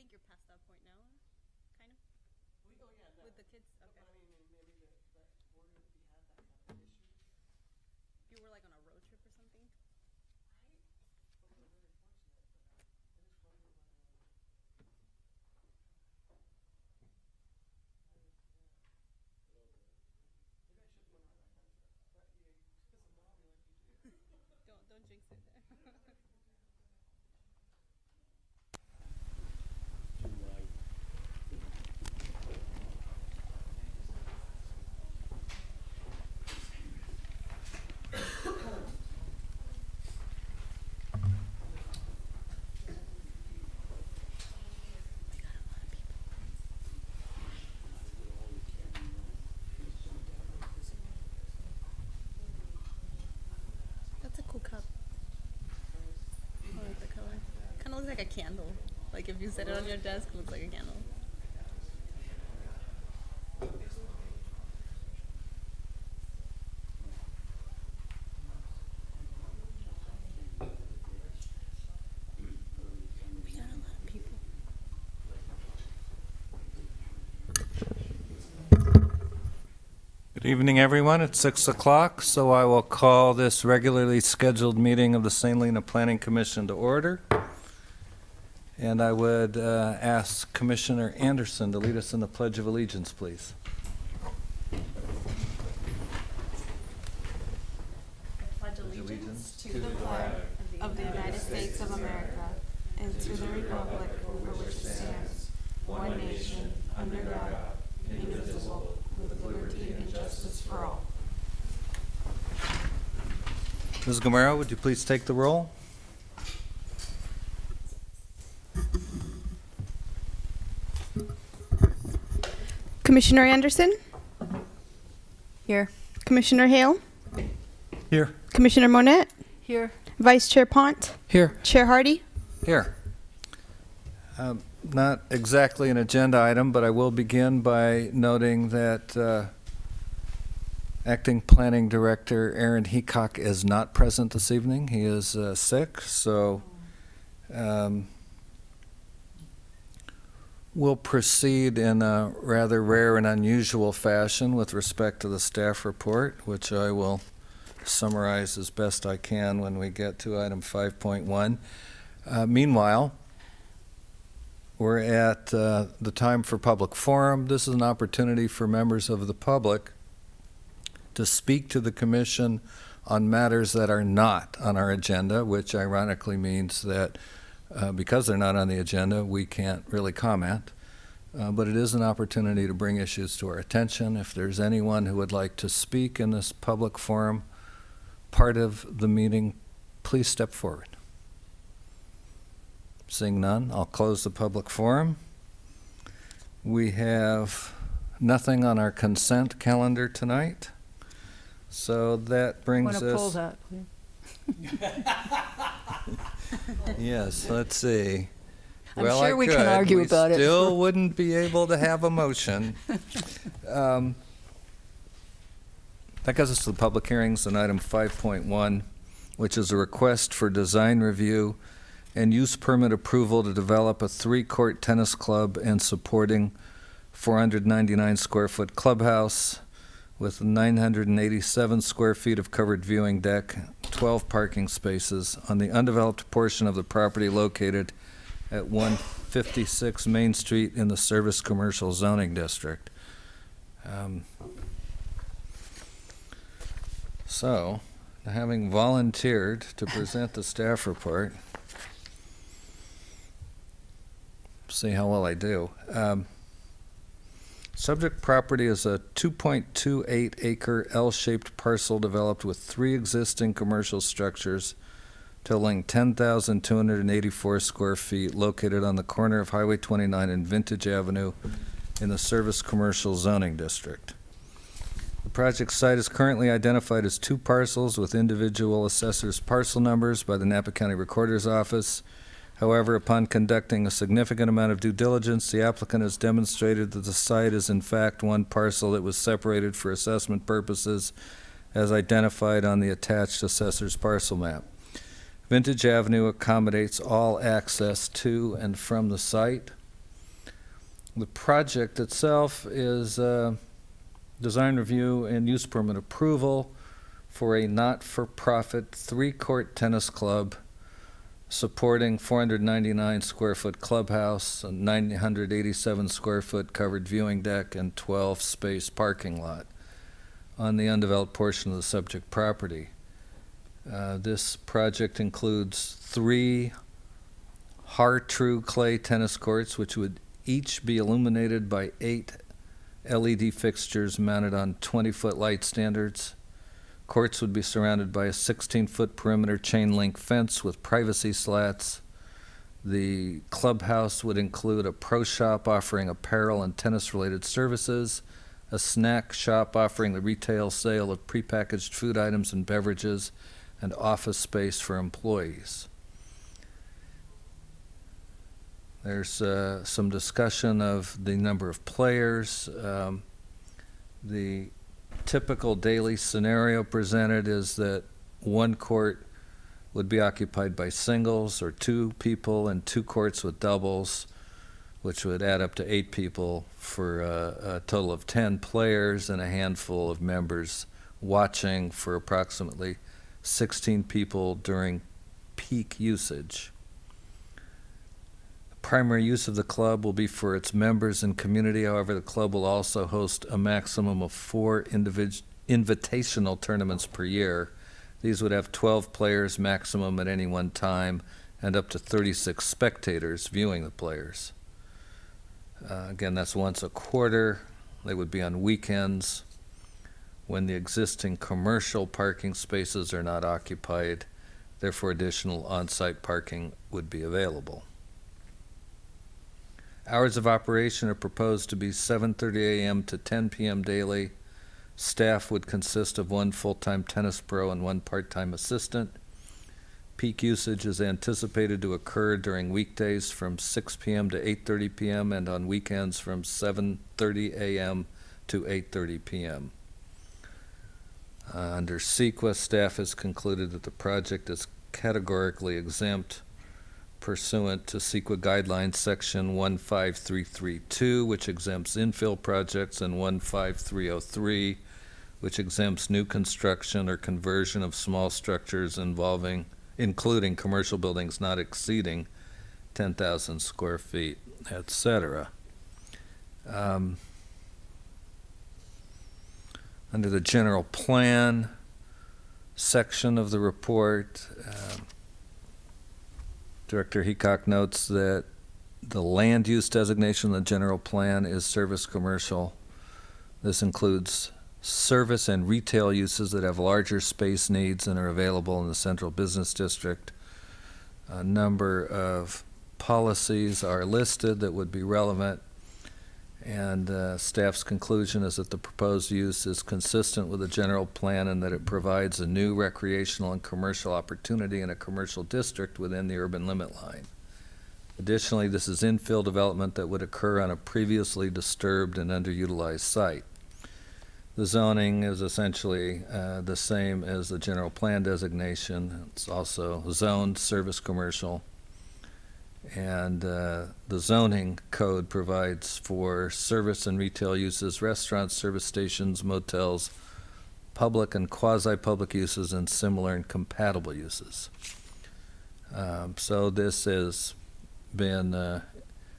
think you're past that point now, kind of? With the kids? Okay. But I mean, maybe that we're going to have that kind of issue. If you were like on a road trip or something? But we're very fortunate. But I just wonder what. Maybe I should wonder that kind of stuff. But yeah, you piss them off like you do. Don't jinx it. That's a cool cup. I like the color. Kind of looks like a candle. Like if you set it on your desk, it looks like a candle. We got a lot of people. Good evening, everyone. It's 6 o'clock, so I will call this regularly scheduled meeting of the St. Helena Planning Commission to order. And I would ask Commissioner Anderson to lead us in the Pledge of Allegiance, please. Pledge allegiance to the flag of the United States of America and to the republic for which it stands, one nation, under God, indivisible, with liberty and justice for all. Ms. Gamero, would you please take the roll? Commissioner Anderson? Here. Commissioner Hale? Here. Commissioner Monette? Here. Vice Chair Pont? Here. Chair Hardy? Here. Not exactly an agenda item, but I will begin by noting that Acting Planning Director Aaron Heacock is not present this evening. He is sick, so we'll proceed in a rather rare and unusual fashion with respect to the staff report, which I will summarize as best I can when we get to item 5.1. Meanwhile, we're at the time for public forum. This is an opportunity for members of the public to speak to the commission on matters that are not on our agenda, which ironically means that because they're not on the agenda, we can't really comment. But it is an opportunity to bring issues to our attention. If there's anyone who would like to speak in this public forum part of the meeting, please step forward. Seeing none, I'll close the public forum. We have nothing on our consent calendar tonight. So that brings us... Want to pull that, please? Yes, let's see. I'm Well, sure I we could. can argue about it. We still wouldn't be able to have a motion. That gets us to the public hearings on item 5.1, which is a request for design review and use permit approval to develop a 3-court tennis club and supporting 499 square foot clubhouse with 987 square feet of covered viewing deck, 12 parking spaces on the undeveloped portion of the property located at 156 Main Street in the Service Commercial Zoning District. So, having volunteered to present the staff report, see how well I do. Subject property is a 2.28 acre L-shaped parcel developed with 3 existing commercial structures totaling 10,284 square feet located on the corner of Highway 29 and Vintage Avenue in the Service Commercial Zoning District. The project site is currently identified as 2 parcels with individual assessors' parcel numbers by the Napa County Recorder's Office. However, upon conducting a significant amount of due diligence, the applicant has demonstrated that the site is in fact 1 parcel that was separated for assessment purposes as identified on the attached assessor's parcel map. Vintage Avenue accommodates all access to and from the site. The project itself is design review and use permit approval for a not-for-profit 3-court tennis club supporting 499 square foot clubhouse, a 987 square foot covered viewing deck, and 12 space parking lot on the undeveloped portion of the subject property. This project includes 3 Har-Tru clay tennis courts, which would each be illuminated by 8 LED fixtures mounted on 20-foot light standards. Courts would be surrounded by a 16-foot perimeter chain link fence with privacy slats. The clubhouse would include a pro shop offering apparel and tennis-related services, a snack shop offering the retail sale of prepackaged food items and beverages, and office space for employees. There's some discussion of the number of players. The typical daily scenario presented is that 1 court would be occupied by singles or 2 people, and 2 courts with doubles, which would add up to 8 people for a total of 10 players and a handful of members watching for approximately 16 people during peak usage. Primary use of the club will be for its members and community. However, the club will also host a maximum of 4 invitational tournaments per year. These would have 12 players maximum at any one time and up to 36 spectators viewing the players. Again, that's once a quarter. They would be on weekends when the existing commercial parking spaces are not occupied. Therefore, additional on-site parking would be available. Hours of operation are proposed to be 7:30 a.m. to 10 p.m. daily. Staff would consist of 1 full-time tennis pro and 1 part-time assistant. Peak usage is anticipated to occur during weekdays from 6 p.m. to 8:30 p.m. and on weekends from 7:30 a.m. to 8:30 p.m. Under CEQA, staff has concluded that the project is categorically exempt pursuant to CEQA guidelines section 15332, which exempts infill projects, and 15303, which exempts new construction or conversion of small structures including commercial buildings not exceeding 10,000 square feet, etc. Under the general plan section of the report, Director Heacock notes that the land use designation in the general plan is service commercial. This includes service and retail uses that have larger space needs and are available in the central business district. A number of policies are listed that would be relevant, and staff's conclusion is that the proposed use is consistent with the general plan and that it provides a new recreational and commercial opportunity in a commercial district within the urban limit line. Additionally, this is infill development that would occur on a previously disturbed and underutilized site. The zoning is essentially the same as the general plan designation. It's also zoned service commercial. And the zoning code provides for service and retail uses, restaurants, service stations, motels, public and quasi-public uses, and similar and compatible uses. So this has been,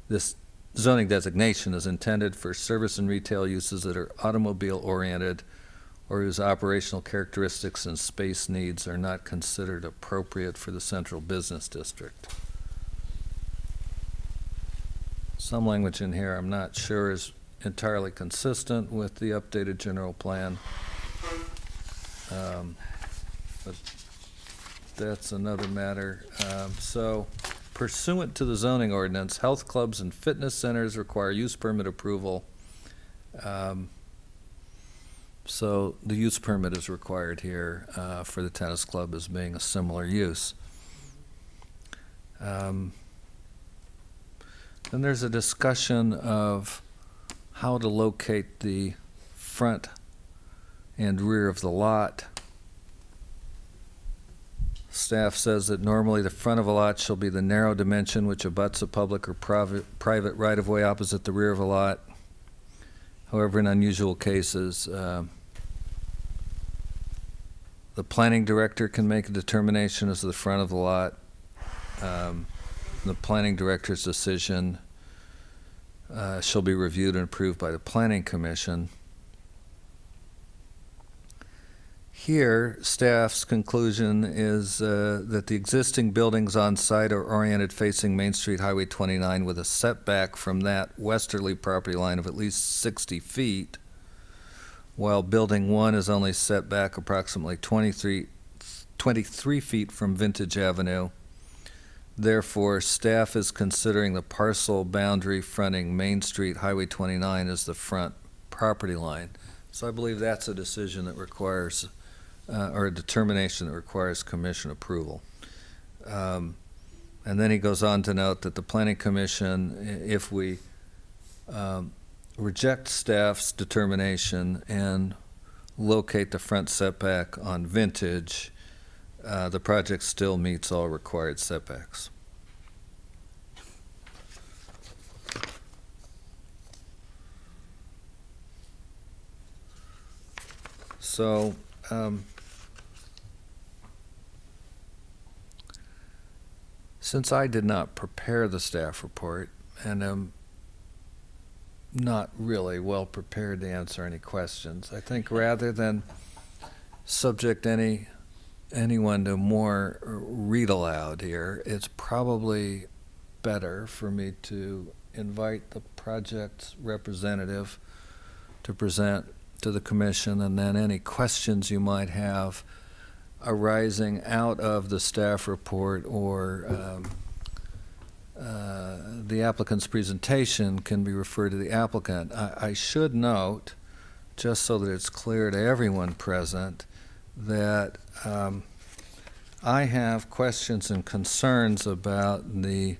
this zoning designation is intended for service and retail uses that are automobile-oriented or whose operational characteristics and space needs are not considered appropriate for the central business district. Some language in here I'm not sure is entirely consistent with the updated general plan, but that's another matter. So pursuant to the zoning ordinance, health clubs and fitness centers require use permit approval. So the use permit is required here for the tennis club as being a similar use. Then there's a discussion of how to locate the front and rear of the lot Staff says that normally the front of a lot shall be the narrow dimension which abuts a public or private right-of-way opposite the rear of a lot. However, in unusual cases, the planning director can make a determination as to the front of the lot. The planning director's decision shall be reviewed and approved by the planning commission. Here, staff's conclusion is that the existing buildings on site are oriented facing Main Street Highway 29 with a setback from that westerly property line of at least 60 feet, while Building 1 is only set back approximately 23 feet from Vintage Avenue. Therefore, staff is considering the parcel boundary fronting Main Street Highway 29 as the front property line. So I believe that's a decision that requires or a determination that requires commission approval. And then he goes on to note that the planning commission, if we reject staff's determination and locate the front setback on Vintage, the project still meets all required setbacks. So, since I did not prepare the staff report and am not really well prepared to answer any questions, I think rather than subject anyone to more read aloud here, it's probably better for me to invite the project's representative to present to the commission, and then any questions you might have arising out of the staff report or the applicant's presentation can be referred to the applicant. I should note, just so that it's clear to everyone present, that I have questions and concerns about the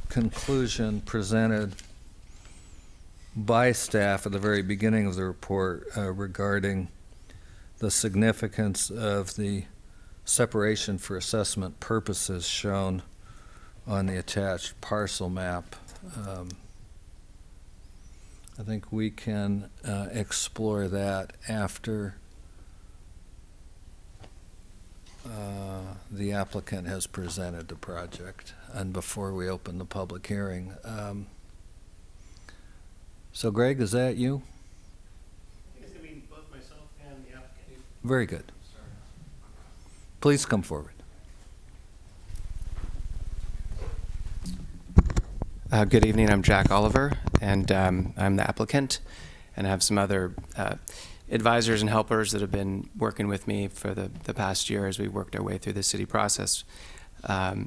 conclusion presented by staff at the very beginning of the report regarding the significance of the separation for assessment purposes shown on the attached parcel map. I think we can explore that after the applicant has presented the project and before we open the public hearing. So Greg, is that you? I think it's going to be both myself and the applicant. Very good. Please come forward. Good evening, I'm Jack Oliver, and I'm the applicant, and I have some other advisors and helpers that have been working with me for the past year as we worked our way through the city process. I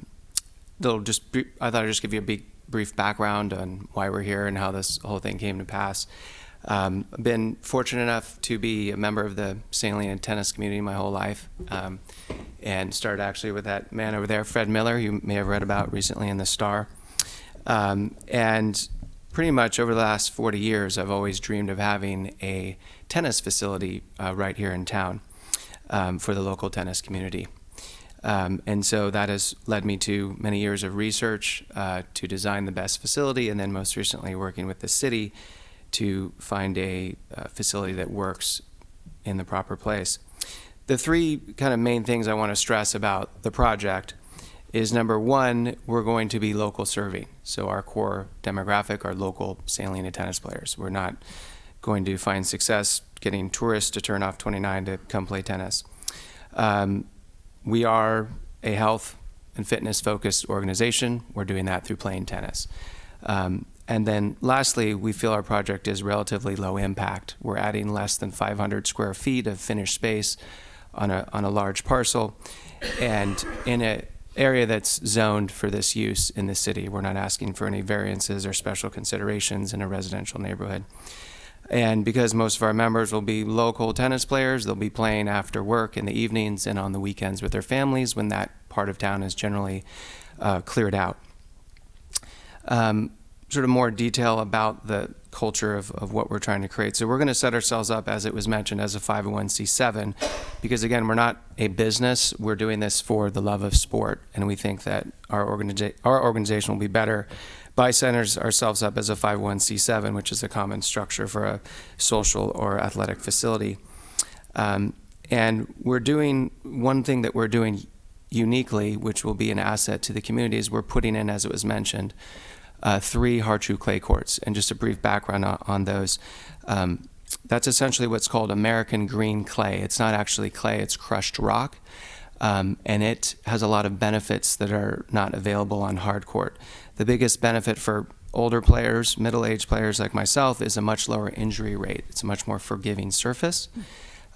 thought I'd just give you a brief background on why we're here and how this whole thing came to pass. I've been fortunate enough to be a member of the sailing and tennis community my whole life, and started actually with that man over there, Fred Miller, you may have read about recently in the Star. And pretty much over the last 40 years, I've always dreamed of having a tennis facility right here in town for the local tennis community. And so that has led me to many years of research to design the best facility, and then most recently working with the city to find a facility that works in the proper place. The three kind of main things I want to stress about the project is, number one, we're going to be local serving. So our core demographic are local sailing and tennis players. We're not going to find success getting tourists to turn off 29 to come play tennis. We are a health and fitness focused organization. We're doing that through playing tennis. And then lastly, we feel our project is relatively low impact. We're adding less than 500 square feet of finished space on a large parcel, and in an area that's zoned for this use in the city. We're not asking for any variances or special considerations in a residential neighborhood. And because most of our members will be local tennis players, they'll be playing after work in the evenings and on the weekends with their families when that part of town is generally cleared out. sort of more detail about the culture of what we're trying to create. So we're going to set ourselves up, as it was mentioned, as a 501c7, because again, we're not a business. We're doing this for the love of sport, and we think that our organization will be better by setting ourselves up as a 501c7, which is a common structure for a social or athletic facility. And we're doing one thing that we're doing uniquely, which will be an asset to the community, is we're putting in, as it was mentioned, 3 hard-true clay courts. And just a brief background on those. That's essentially what's called American green clay. It's not actually clay, it's crushed rock. And it has a lot of benefits that are not available on hard court. The biggest benefit for older players, middle-aged players like myself, is a much lower injury rate. It's a much more forgiving surface.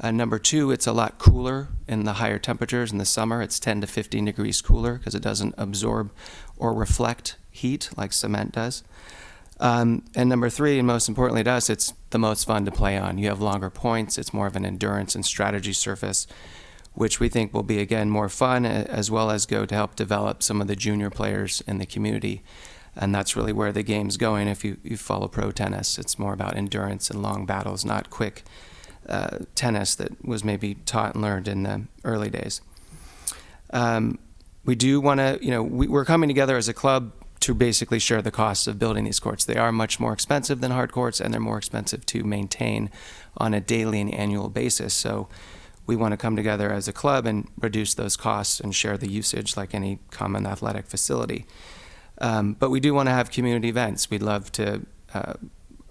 Number 2, it's a lot cooler in the higher temperatures. In the summer, it's 10 to 15 degrees cooler because it doesn't absorb or reflect heat like cement does. And number 3, and most importantly to us, it's the most fun to play on. You have longer points. It's more of an endurance and strategy surface, which we think will be, again, more fun, as well as go to help develop some of the junior players in the community. And that's really where the game's going. If you follow pro tennis, it's more about endurance and long battles, not quick tennis that was maybe taught and learned in the early days. We do want to, we're coming together as a club to basically share the costs of building these courts. They are much more expensive than hard courts, and they're more expensive to maintain on a daily and annual basis. So we want to come together as a club and reduce those costs and share the usage like any common athletic facility. But we do want to have community events. We'd love to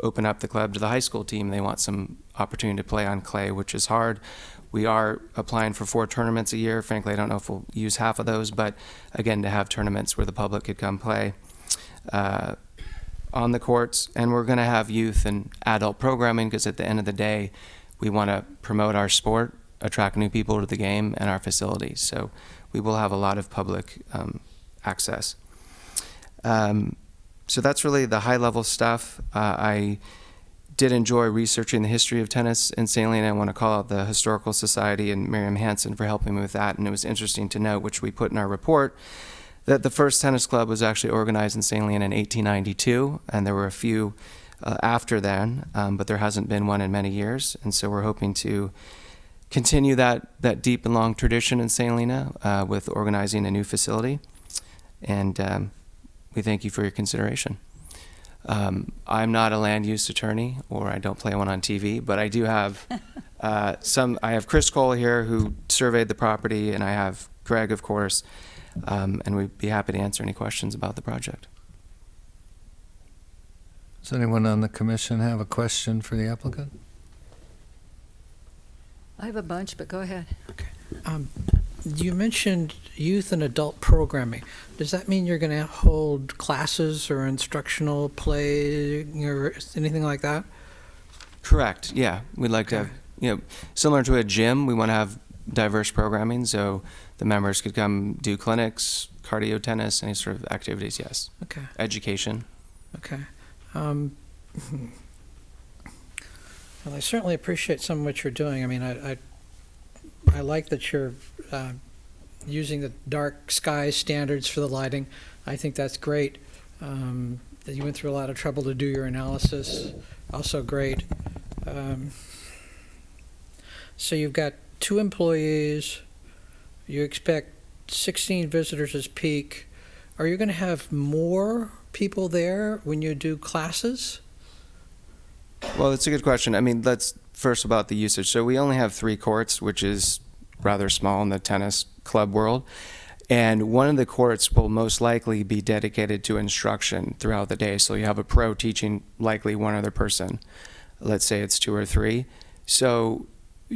open up the club to the high school team. They want some opportunity to play on clay, which is hard. We are applying for 4 tournaments a year. Frankly, I don't know if we'll use half of those, but again, to have tournaments where the public could come play on the courts. And we're going to have youth and adult programming, because at the end of the day, we want to promote our sport, attract new people to the game and our facilities. So we will have a lot of public access. So that's really the high-level stuff. I did enjoy researching the history of tennis in St. Helena. I want to call out the Historical Society and Miriam Hansen for helping me with that. And it was interesting to note, which we put in our report, that the first tennis club was actually organized in St. Helena in 1892, and there were a few after then, but there hasn't been one in many years. And so we're hoping to continue that deep and long tradition in St. Helena with organizing a new facility. And we thank you for your consideration. I'm not a land use attorney, or I don't play one on TV, but I do have I have Chris Cole here, who surveyed the property, and I have Greg, of course, and we'd be happy to answer any questions about the project. Does anyone on the commission have a question for the applicant? I have a bunch, but go ahead. You mentioned youth and adult programming. Does that mean you're going to hold classes or instructional play or anything like that? Correct, yeah. We'd like to have, similar to a gym, we want to have diverse programming, so the members could come do clinics, cardio, tennis, any sort of activities, yes. Okay. Education. Okay. Well, I certainly appreciate some of what you're doing. I mean, I like that you're using the dark sky standards for the lighting. I think that's great. That you went through a lot of trouble to do your analysis. Also great. So you've got 2 employees. You expect 16 visitors as peak. Are you going to have more people there when you do classes? Well, that's a good question. I mean, let's first about the usage. So we only have 3 courts, which is rather small in the tennis club world. And one of the courts will most likely be dedicated to instruction throughout the day. So you have a pro teaching likely one other person. Let's say it's 2 or 3. So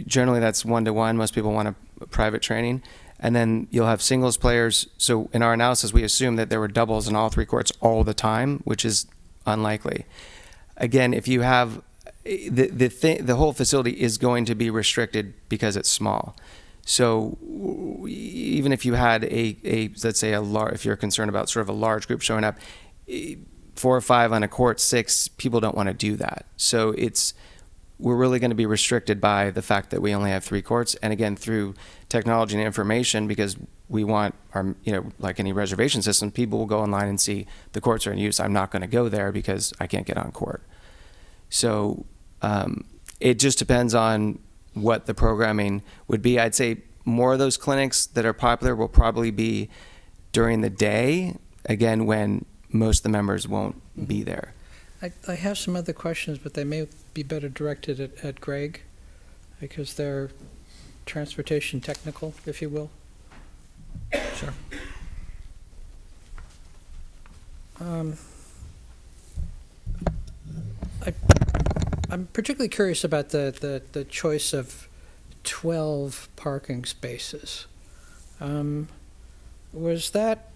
generally that's 1-to-1. Most people want a private training. And then you'll have singles players. So in our analysis, we assume that there were doubles in all 3 courts all the time, which is unlikely. Again, if you have the whole facility is going to be restricted because it's small. So even if you had let's say if you're concerned about sort of a large group showing up, 4 or 5 on a court, 6 people don't want to do that. So we're really going to be restricted by the fact that we only have 3 courts. And again, through technology and information, because we want our, like any reservation system, people will go online and see the courts are in use. I'm not going to go there because I can't get on court. So it just depends on what the programming would be. I'd say more of those clinics that are popular will probably be during the day, again, when most of the members won't be there. I have some other questions, but they may be better directed at Greg, because they're transportation technical, if you will. Sure. I'm particularly curious about the choice of 12 parking spaces. Was that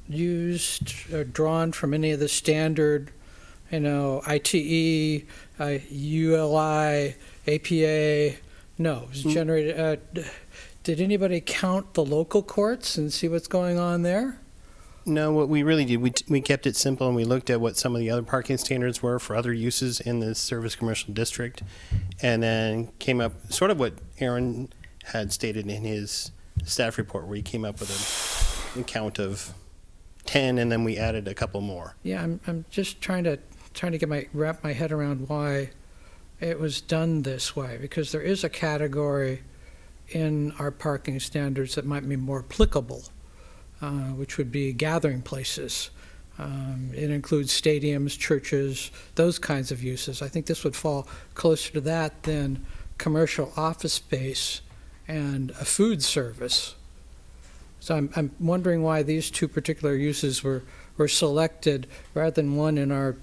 used or drawn from any of the standard, ITE, ULI, APA? No, it was generated. Did anybody count the local courts and see what's going on there? No, what we really did, we kept it simple, and we looked at what some of the other parking standards were for other uses in the service commercial district, and then came up sort of what Aaron had stated in his staff report, where he came up with a count of 10, and then we added a couple more. Yeah, I'm just trying to wrap my head around why it was done this way, because there is a category in our parking standards that might be more applicable, which would be gathering places. It includes stadiums, churches, those kinds of uses. I think this would fall closer to that than commercial office space and a food service. So I'm wondering why these two particular uses were selected rather than one in our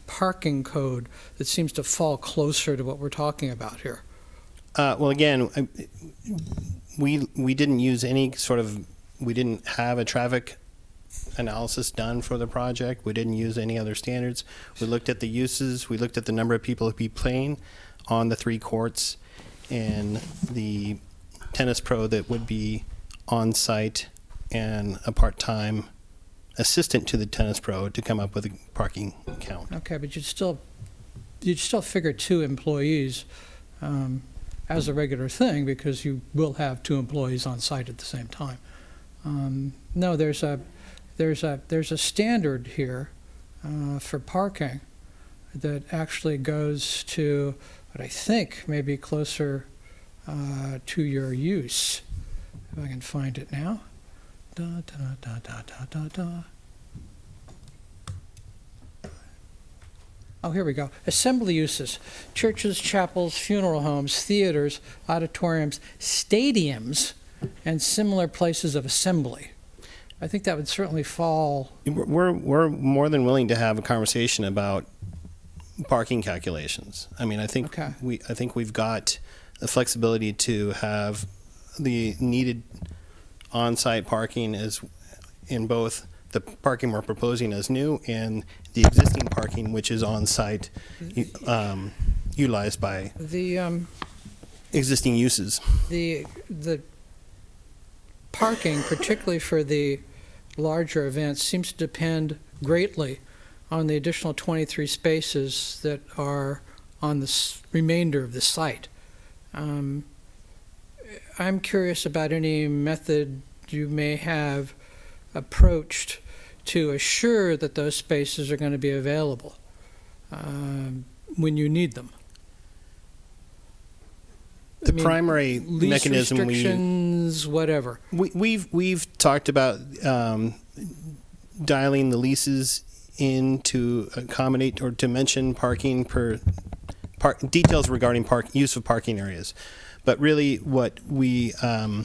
parking code that seems to fall closer to what we're talking about here. Well, again, we didn't use any sort of, we didn't have a traffic analysis done for the project. We didn't use any other standards. We looked at the uses. We looked at the number of people who'd be playing on the 3 courts and the tennis pro that would be on site and a part-time assistant to the tennis pro to come up with a parking count. Okay, but you'd still figure 2 employees as a regular thing, because you will have 2 employees on site at the same time. No, there's a standard here for parking that actually goes to what I think may be closer to your use. If I can find it now. Da, da, da, da, da, da, da. Oh, here we go. Assembly uses: churches, chapels, funeral homes, theaters, auditoriums, stadiums, and similar places of assembly. I think that would certainly fall. We're more than willing to have a conversation about parking calculations. I mean, I think Okay. I think we've got the flexibility to have the needed on-site parking as in both the parking we're proposing as new and the existing parking, which is on-site, utilized by The existing uses. the parking, particularly for the larger events, seems to depend greatly on the additional 23 spaces that are on the remainder of the site. I'm curious about any method you may have approached to assure that those spaces are going to be available when you need them. The primary lease mechanism restrictions, whatever. we've talked about dialing the leases in to accommodate or to mention parking details regarding use of parking areas. But really what we, I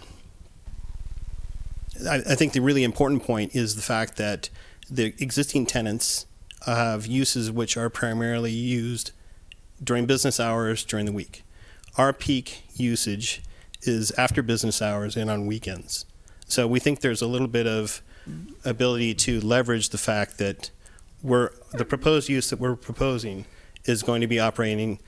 think the really important point is the fact that the existing tenants have uses which are primarily used during business hours during the week. Our peak usage is after business hours and on weekends. So we think there's a little bit of ability to leverage the fact that the proposed use that we're proposing is going to be operating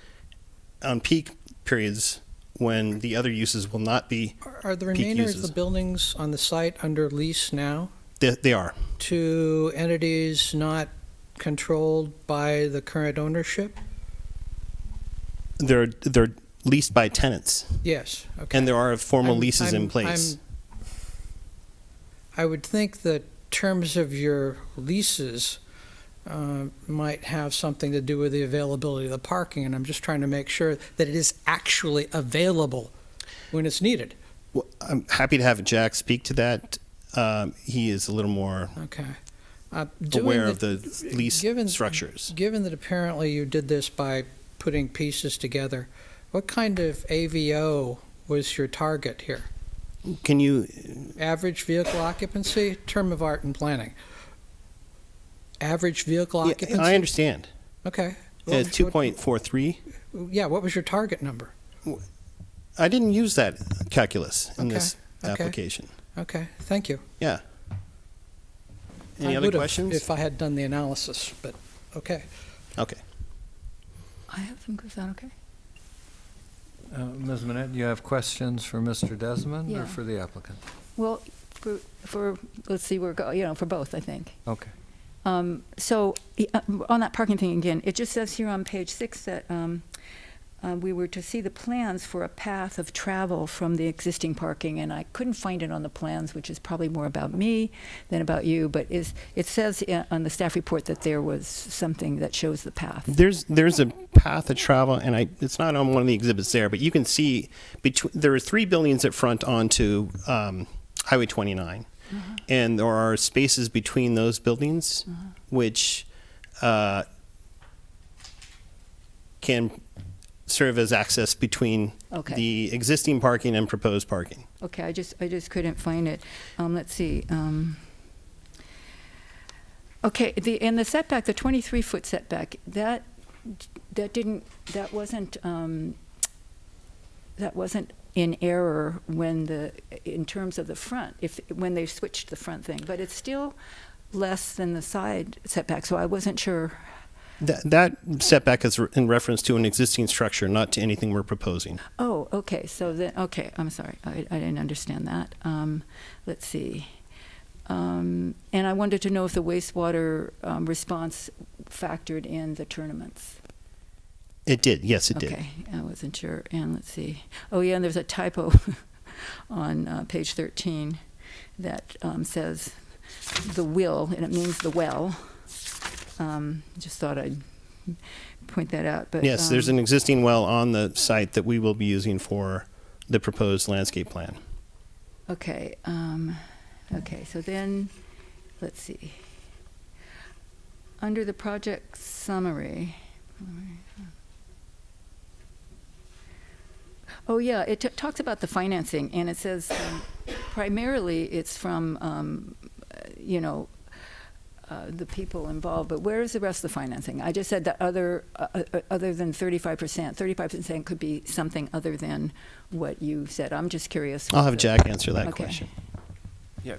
on peak periods when the other uses will not be. Are the peak remainder of uses. the buildings on the site under lease now They are. to entities not controlled by the current ownership? They're leased by tenants, Yes, okay. and there are formal I'm- leases in I'm- place. I would think that terms of your leases might have something to do with the availability of the parking, and I'm just trying to make sure that it is actually available when it's needed. Well, I'm happy to have Jack speak to that. He is a little more Okay. aware of the lease structures. Given that apparently you did this by putting pieces together, what kind of AVO was your target here? Can you? Average vehicle occupancy, term of art and planning. Average vehicle Yeah, occupancy? I understand. Okay. 2.43. Yeah, what was your target number? I didn't use that calculus in Okay, this okay. application. Okay, thank you. Yeah. Any I other would've questions? if I had done the analysis, but, okay. Okay. I have some, is that okay? Ms. Manette, you have questions for Mr. Desmond Yeah. or for the applicant? Well, for let's see, for both, I think. Okay. So on that parking thing again, it just says here on page 6 that we were to see the plans for a path of travel from the existing parking, and I couldn't find it on the plans, which is probably more about me than about you, but it says on the staff report that there was something that shows the path. There's a path of travel, and it's not on one of the exhibits there, but you can see there are 3 buildings at front onto Highway 29, and there are spaces between those buildings, which can serve as access between Okay. the existing parking and proposed parking. Okay, I just couldn't find it. Let's see. Okay, in the setback, the 23-foot setback, that wasn't in error in terms of the front, when they switched the front thing, but it's still less than the side setback, so I wasn't sure. That setback is in reference to an existing structure, not to anything we're proposing. Oh, okay. So then, okay, I'm sorry. I didn't understand that. Let's see. And I wanted to know if the wastewater response factored in the tournaments. It did. Yes, it did. Okay, I wasn't sure. And let's see. Oh, yeah, and there's a typo on page 13 that says the will, and it means the well. Just thought I'd point that out. But Yes, there's an existing well on the site that we will be using for the proposed landscape plan. Okay. Okay. So then, let's see. Under the project summary. Oh yeah, it talks about the financing, and it says primarily it's from the people involved, but where is the rest of the financing? I just said that other than 35%. 35% could be something other than what you said. I'm just curious. I'll have Jack answer that Okay. question. Yeah.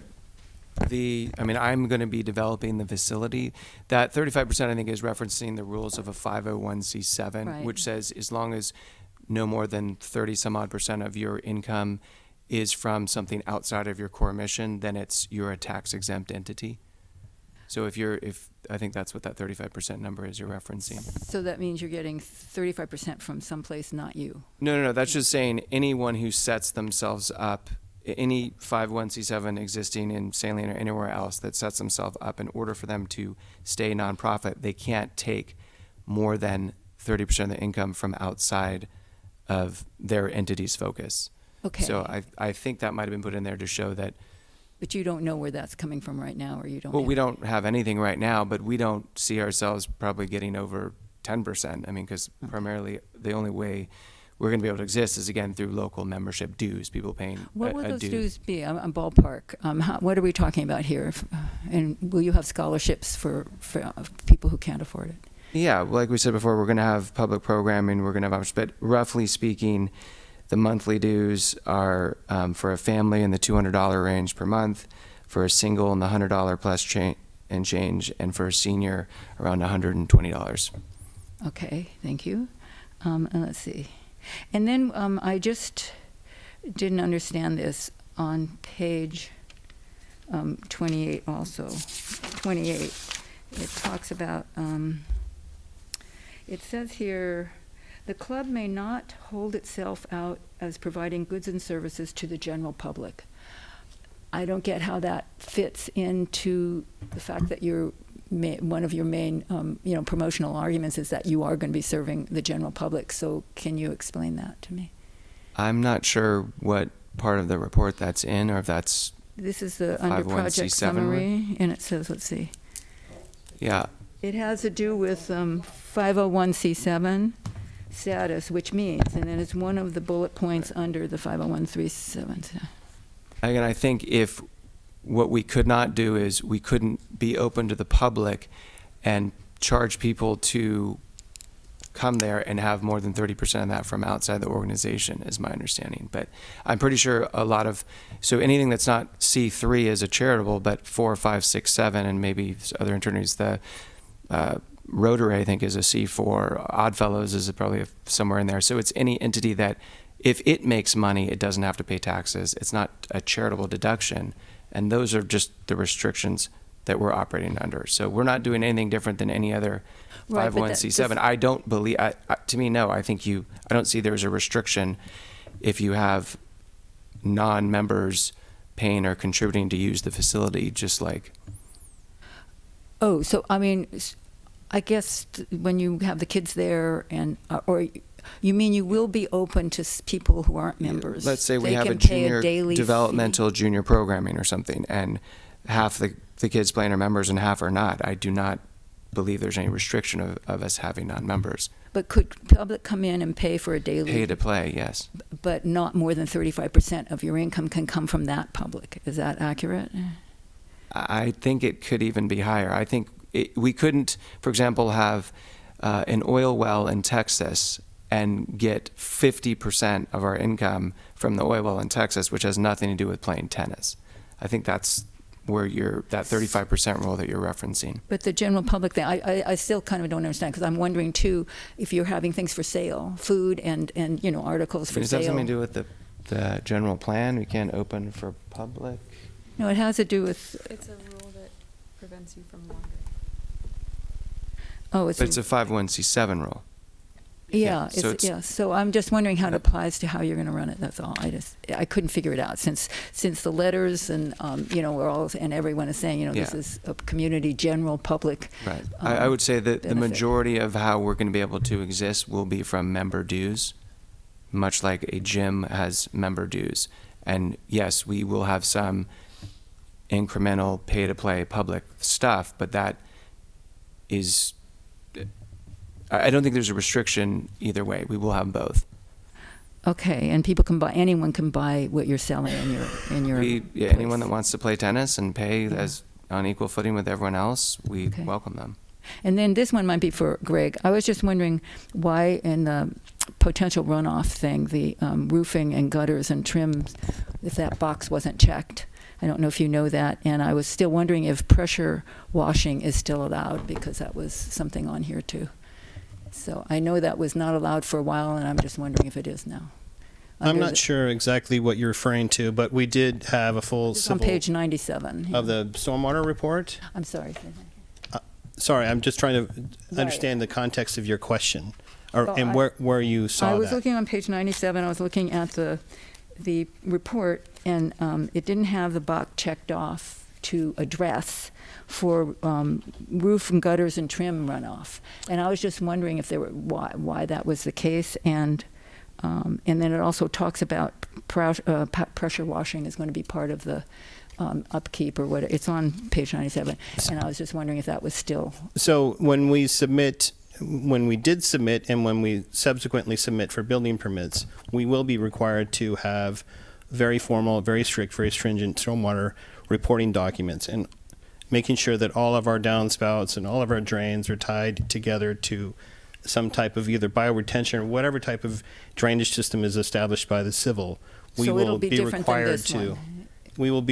I'm going to be developing the facility. That 35% I think is referencing the rules of a 501c7, Right. which says as long as no more than 30 some odd % of your income is from something outside of your core mission, then you're a tax exempt entity. So I think that's what that 35% number is you're referencing. So that means you're getting 35% from someplace, not you. No. That's just saying anyone who sets themselves up, any 501c7 existing in Salient or anywhere else that sets themselves up in order for them to stay nonprofit, they can't take more than 30% of the income from outside of their entity's focus. Okay. So I think that might have been put in there to show that. But you don't know where that's coming from right now, or you don't. Well, we don't have anything right now, but we don't see ourselves probably getting over 10%. I mean, because primarily the only way we're going to be able to exist is, again, through local membership dues, people paying What will a those due. dues be? A ballpark. What are we talking about here? And will you have scholarships for people who can't afford it? Yeah, like we said before, we're going to have public programming, we're going to have options, but roughly speaking, the monthly dues are for a family in the $200 range per month, for a single in the $100 plus change, and for a senior around $120. Okay, thank you. And let's see. And then I just didn't understand this on page 28 also. 28, it talks about, it says here, the club may not hold itself out as providing goods and services to the general public. I don't get how that fits into the fact that one of your main, promotional arguments is that you are going to be serving the general public. So can you explain that to me? I'm not sure what part of the report that's in, or if that's This is the under 501c7 project summary, and it says, let's see. yeah. It has to do with 501c7 status, which means, and then it's one of the bullet points under the 501c7. Again, I think if what we could not do is we couldn't be open to the public and charge people to come there and have more than 30% of that from outside the organization, is my understanding. But I'm pretty sure so anything that's not C3 is a charitable, but 4, 5, 6, 7, and maybe other attorneys, the Rotary, I think, is a C4. Oddfellows is probably somewhere in there. So it's any entity that if it makes money, it doesn't have to pay taxes. It's not a charitable deduction. And those are just the restrictions that we're operating under. So we're not doing anything different than any other 501c7. I don't believe, to me, no, I don't see there's a restriction if you have non-members paying or contributing to use the facility, just like. Oh, so I mean, I guess when you have the kids there, and or you mean you will be open to people who aren't members? Let's say we They have a can pay junior daily developmental fee. junior programming or something, and half the kids playing are members and half are not. I do not believe there's any restriction of us having non-members. But could public come in and pay for a daily? Pay to play, yes. But not more than 35% of your income can come from that public. Is that accurate? I think it could even be higher. I think we couldn't, for example, have an oil well in Texas and get 50% of our income from the oil well in Texas, which has nothing to do with playing tennis. I think that's where that 35% rule that you're referencing. But the general public thing, I still kind of don't understand, because I'm wondering too if you're having things for sale, food and articles for Does sale. that have something to do with the general plan? We can't open for public? No, it has to do with. It's a rule that prevents you from laundering. Oh, But it's a 501c7 rule. Yeah, so So I'm just wondering how it applies to how you're going to run it. That's all. I couldn't figure it out since the letters and we're all, and everyone is saying this is a community general public. Right. I would say that the benefit. majority of how we're going to be able to exist will be from member dues, much like a gym has member dues. And yes, we will have some incremental pay-to-play public stuff, but that is. I don't think there's a restriction either way. We will have both. Okay, and anyone can buy what you're selling in your place. Anyone that wants to play tennis and pay as on equal footing with everyone else, we welcome them. And then this one might be for Greg. I was just wondering why in the potential runoff thing, the roofing and gutters and trims, if that box wasn't checked. I don't know if you know that. And I was still wondering if pressure washing is still allowed, because that was something on here too. So I know that was not allowed for a while, and I'm just wondering if it is now. I'm not sure exactly what you're referring to, but we did have a full It's on page 97. of the stormwater report. I'm sorry. Sorry, I'm just trying to understand the context of your question, where you saw that. I was looking on page 97. I was looking at the report, and it didn't have the box checked off to address for roof and gutters and trim runoff. And I was just wondering if why that was the case. And then it also talks about pressure washing is going to be part of the upkeep or what. It's on page 97. And I was just wondering if that was still. So when we did submit and when we subsequently submit for building permits, we will be required to have very formal, very strict, very stringent stormwater reporting documents, and making sure that all of our downspouts and all of our drains are tied together to some type of either bioretention or whatever type of drainage system is established by the civil. We will be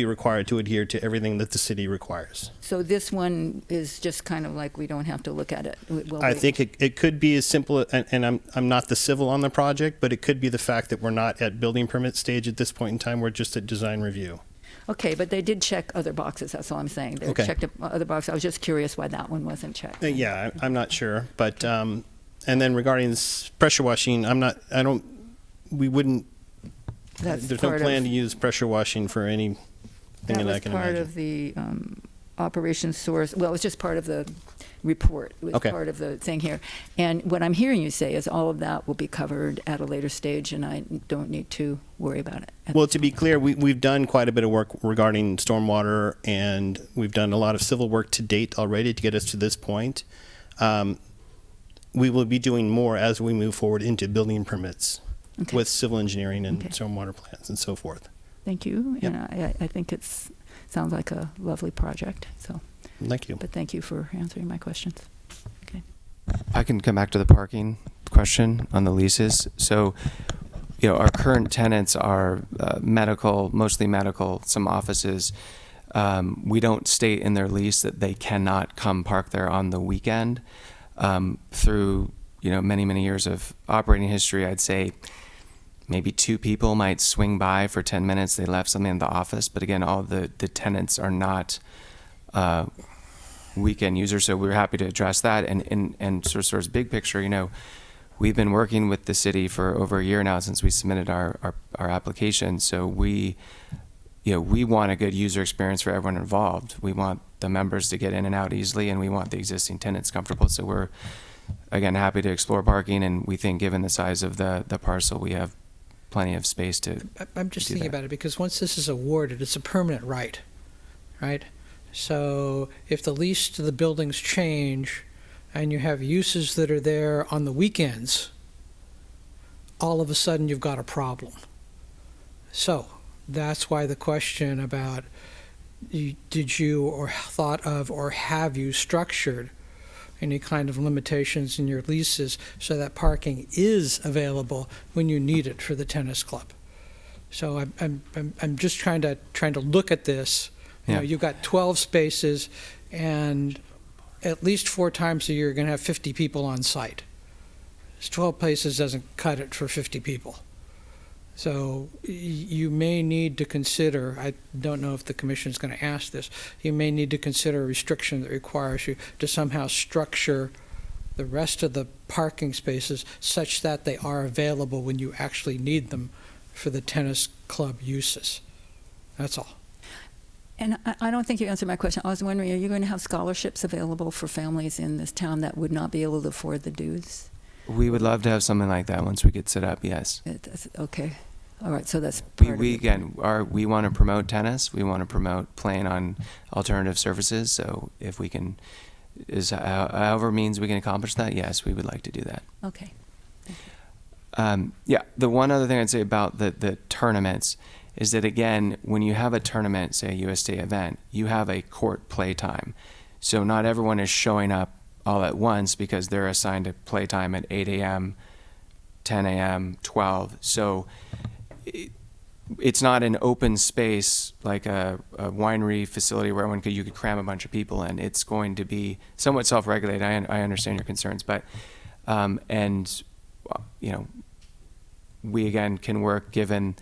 required to adhere to everything that the city requires. So this one is just kind of like we don't have to look at it. I think it could be as simple, and I'm not the civil on the project, but it could be the fact that we're not at building permit stage at this point in time. We're just at design review. Okay, but they did check other boxes. That's all I'm saying. They checked other boxes. I was just curious why that one wasn't checked. Yeah, I'm not sure, but and then regarding pressure washing, we wouldn't. There's no plan to use pressure washing for any thing that I was can part imagine. of the operations source. Well, it was just part of the report. It was Okay. part of the thing here. And what I'm hearing you say is all of that will be covered at a later stage, and I don't need to worry about it. Well, to be clear, we've done quite a bit of work regarding stormwater, and we've done a lot of civil work to date already to get us to this point. We will be doing more as we move forward into building permits Okay. with civil engineering and Okay. stormwater plans and so forth. Thank you. Yep. And I think sounds like a lovely project. So, Thank you. but thank you for answering my questions. Okay. I can come back to the parking question on the leases. So, our current tenants are medical, mostly medical, some offices. We don't state in their lease that they cannot come park there on the weekend. Through, many, many years of operating history, I'd say maybe 2 people might swing by for 10 minutes. They left something in the office. But again, all the tenants are not weekend users. So we're happy to address that. And sort of big picture, we've been working with the city for over a year now since we submitted our application. So we want a good user experience for everyone involved. We want the members to get in and out easily, and we want the existing tenants comfortable. So we're, again, happy to explore parking, and we think given the size of the parcel, we have plenty of space to I'm just do thinking that. about it because once this is awarded, it's a permanent right? So if the lease to the buildings change and you have uses that are there on the weekends, all of a sudden you've got a problem. So that's why the question about did you or thought of or have you structured any kind of limitations in your leases so that parking is available when you need it for the tennis club. So I'm just trying to look at this. Yeah. You've got 12 spaces, and at least 4 times a year you're going to have 50 people on site. 12 places doesn't cut it for 50 people. So you may need to consider, I don't know if the commission is going to ask this, you may need to consider a restriction that requires you to somehow structure the rest of the parking spaces such that they are available when you actually need them for the tennis club uses. That's all. And I don't think you answered my question. I was wondering, are you going to have scholarships available for families in this town that would not be able to afford the dues? We would love to have something like that once we get set up, yes. Okay. All right, so that's part of it. Again, we want to promote tennis. We want to promote playing on alternative surfaces. So if we can, however means we can accomplish that, yes, we would like to do that. Okay. Yeah, the one other thing I'd say about the tournaments is that, again, when you have a tournament, say a USDA event, you have a court play time. So not everyone is showing up all at once because they're assigned a play time at 8 a.m., 10 a.m., 12. So it's not an open space like a winery facility where you could cram a bunch of people in. It's going to be somewhat self-regulated. I understand your concerns, but we again can work given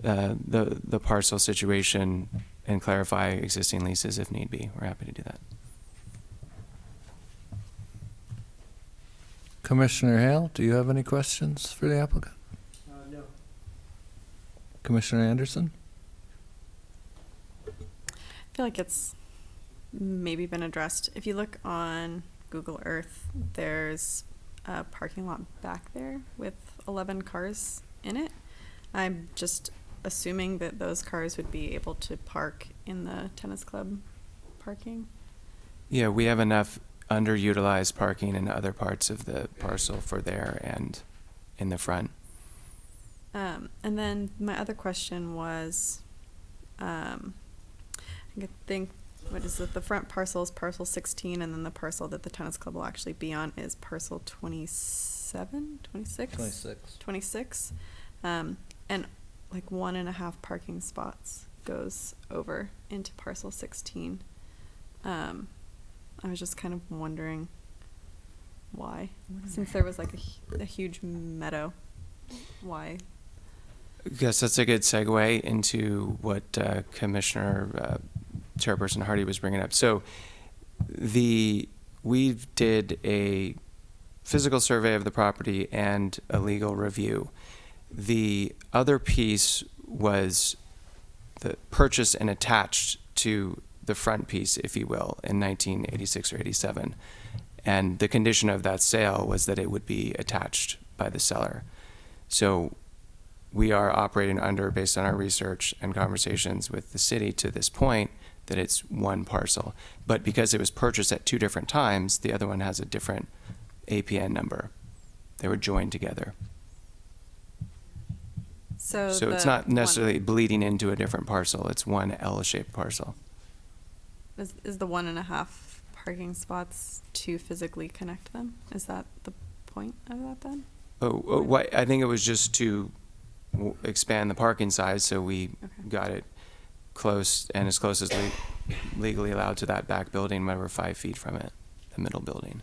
the parcel situation and clarify existing leases if need be. We're happy to do that. Commissioner Hale, do you have any questions for the applicant? No. Commissioner Anderson? I feel like it's maybe been addressed. If you look on Google Earth, there's a parking lot back there with 11 cars in it. I'm just assuming that those cars would be able to park in the tennis club parking. Yeah, we have enough underutilized parking in other parts of the parcel for there and in the front. And then my other question was, I think, what is it? The front parcel is parcel 16, and then the parcel that the tennis club will actually be on is parcel 27, 26? 26. 26. And like 1.5 parking spots goes over into parcel 16. I was just kind of wondering why, since there was like a huge meadow, why? Yes, that's a good segue into what Commissioner Chairperson Hardy was bringing up. So we did a physical survey of the property and a legal review. The other piece was the purchased and attached to the front piece, if you will, in 1986 or 87. And the condition of that sale was that it would be attached by the seller. So we are operating under, based on our research and conversations with the city to this point, that it's one parcel. But because it was purchased at 2 different times, the other one has a different APN number. They were joined together. So It's not necessarily bleeding into a different parcel. It's one L-shaped parcel. Is the 1.5 parking spots to physically connect them? Is that the point of that then? I think it was just to expand the parking size, so we got it close and as close as legally allowed to that back building when we're 5 feet from it, the middle building.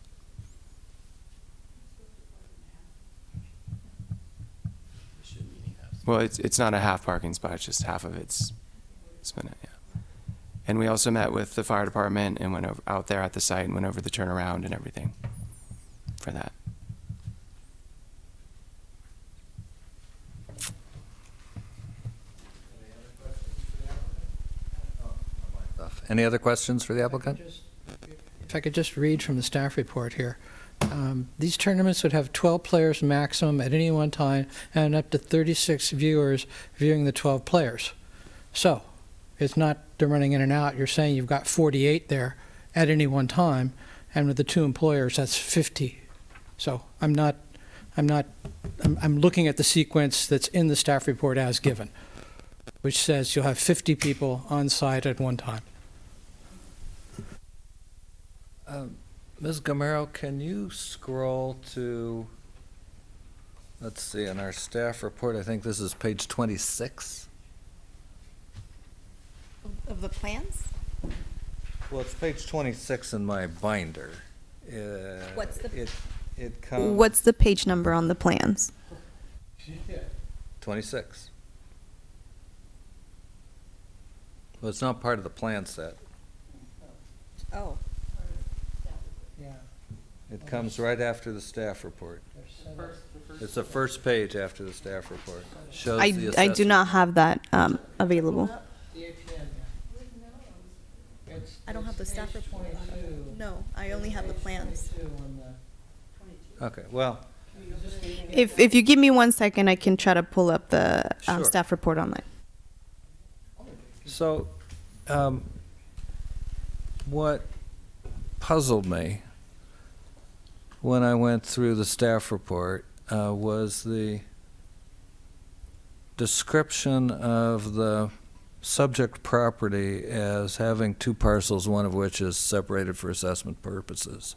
Well, it's not a half parking spot, it's just half of it's spent, yeah. And we also met with the fire department and went out there at the site and went over the turnaround and everything for that. Any other questions for the applicant? If I could just read from the staff report here. These tournaments would have 12 players maximum at any one time and up to 36 viewers viewing the 12 players. So it's not they're running in and out. You're saying you've got 48 there at any one time, and with the 2 employers, that's 50. So I'm looking at the sequence that's in the staff report as given, which says you'll have 50 people on site at one time. Ms. Gamero, can you scroll to, let's see, in our staff report, I think this is page 26. Of the plans? Well, it's page 26 in my binder. What's the- It comes. What's the page number on the plans? 26. Well, it's not part of the plan set. Oh. It comes right after the staff report. It's the first page after the staff report. Shows the I do assessment. not have that available. I don't have the staff report. No, I only have the plans. Okay, well, If you give me 1 second, I can try to pull up the Sure. staff report online. so what puzzled me when I went through the staff report was the description of the subject property as having 2 parcels, one of which is separated for assessment purposes.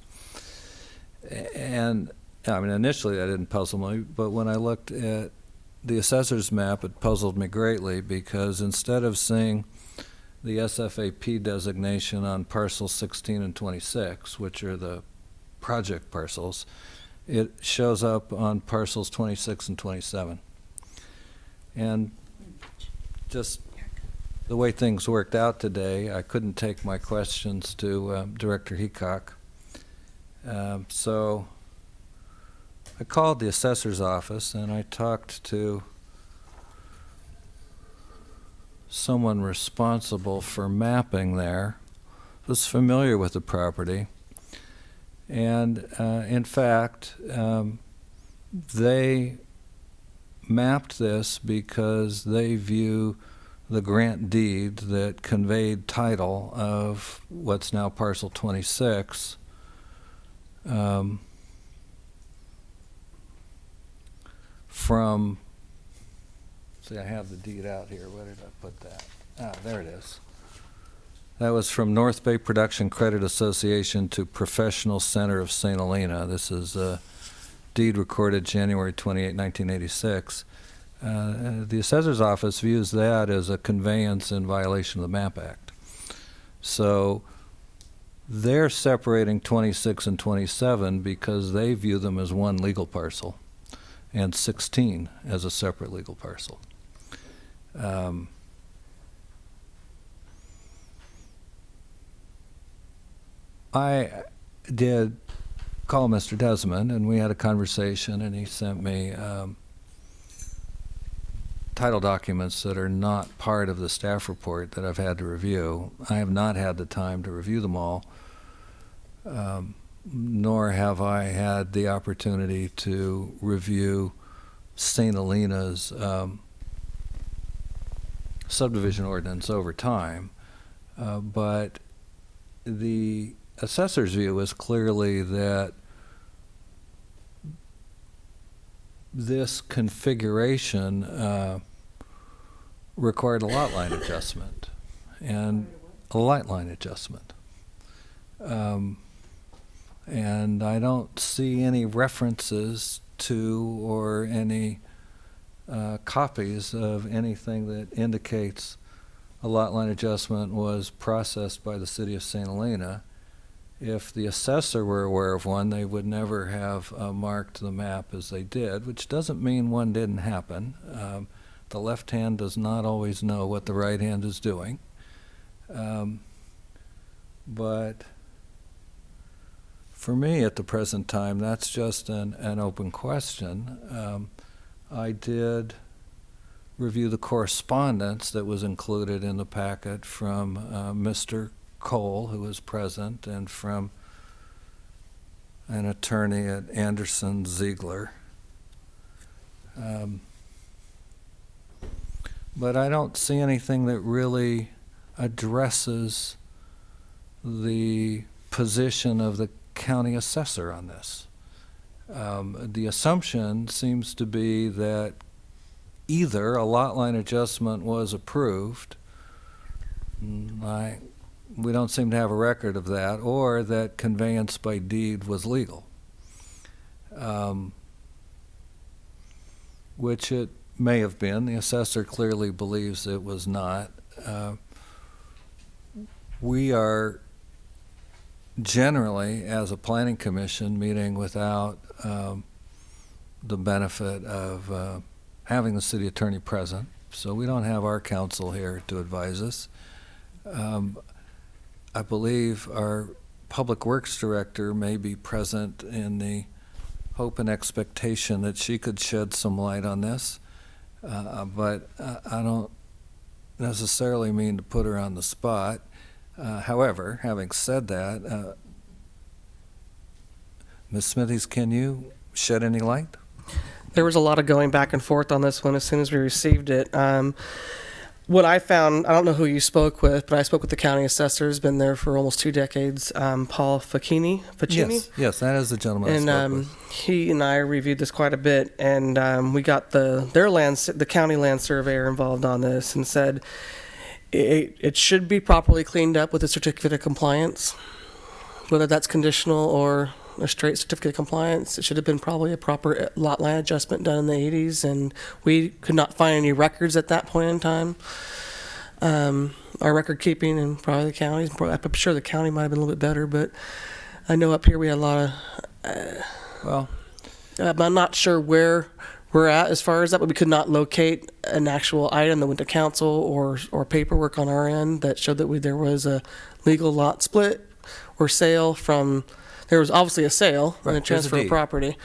And I mean, initially that didn't puzzle me, but when I looked at the assessor's map, it puzzled me greatly, because instead of seeing the SFAP designation on parcels 16 and 26, which are the project parcels, it shows up on parcels 26 and 27. And just the way things worked out today, I couldn't take my questions to Director Heacock. So I called the assessor's office and I talked to someone responsible for mapping there, was familiar with the property. And in fact, they mapped this because they view the grant deed that conveyed title of what's now parcel 26 from, see, I have the deed out here. Where did I put that? Ah, there it is. That was from North Bay Production Credit Association to Professional Center of St. Helena. This is a deed recorded January 28, 1986. The assessor's office views that as a conveyance in violation of the MAP Act. So they're separating 26 and 27 because they view them as one legal parcel and 16 as a separate legal parcel. I did call Mr. Desmond, and we had a conversation, and he sent me title title documents that are not part of the staff report that I've had to review. I have not had the time to review them all, nor have I had the opportunity to review St. Helena's subdivision ordinance over time. But the assessor's view is clearly that this configuration required a lot line adjustment and a lot line adjustment. And I don't see any references to or any copies of anything that indicates a lot line adjustment was processed by the city of St. Helena. If the assessor were aware of one, they would never have marked the map as they did, which doesn't mean one didn't happen. The left hand does not always know what the right hand is doing. But for me at the present time, that's just an open question. I did review the correspondence that was included in the packet from Mr. Cole, who was present, and from an attorney at Anderson Ziegler. But I don't see anything that really addresses the position of the county assessor on this. The assumption seems to be that either a lot line adjustment was approved, we don't seem to have a record of that, or that conveyance by deed was legal, which it may have been. The assessor clearly believes it was not. We are generally, as a planning commission, meeting without the benefit of having the city attorney present, so we don't have our counsel here to advise us. I believe our public works director may be present in the hope and expectation that she could shed some light on this, but I don't necessarily mean to put her on the spot. However, having said that, Ms. Smithies, can you shed any light? There was a lot of going back and forth on this one as soon as we received it. What I found, I don't know who you spoke with, but I spoke with the county assessor, who's been there for almost 2 decades, Paul Facchini. Yes, that is the gentleman I spoke with. He and I reviewed this quite a bit, and we got the county land surveyor involved on this and said it should be properly cleaned up with a certificate of compliance, whether that's conditional or a straight certificate of compliance. It should have been probably a proper lot line adjustment done in the 80s, and we could not find any records at that point in time. Our record keeping and probably the counties, I'm sure the county might have been a little bit better, but I know up here we had a lot of, I'm not sure where we're at as far as that, but we could not locate an actual item that went to council or paperwork on our end that showed that there was a legal lot split or sale from. There was obviously a sale and a transfer of property,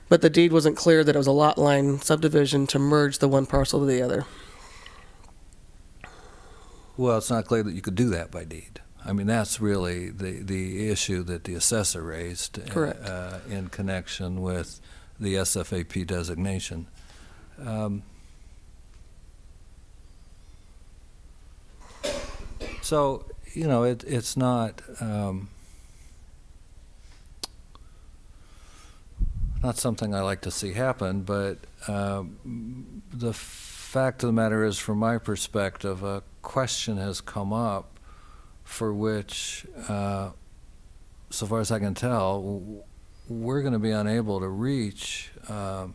but the deed wasn't clear that it was a lot line subdivision to merge the one parcel to the other. Well, it's not clear that you could do that by deed. I mean, that's really the issue that the assessor raised. Correct. In connection with the SFAP designation. So, you know, it's not not something I like to see happen, but the fact of the matter is, from my perspective, a question has come up for which, so far as I can tell, we're going to be unable to reach a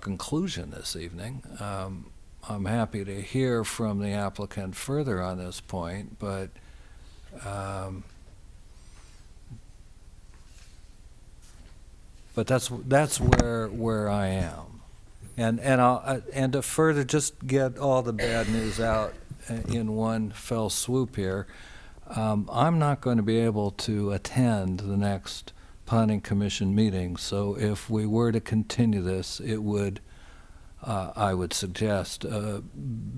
conclusion this evening. I'm happy to hear from the applicant further on this point, but that's where I am, and to further just get all the bad news out in one fell swoop here. I'm not going to be able to attend the next planning commission meeting, so if we were to continue this, it would I would suggest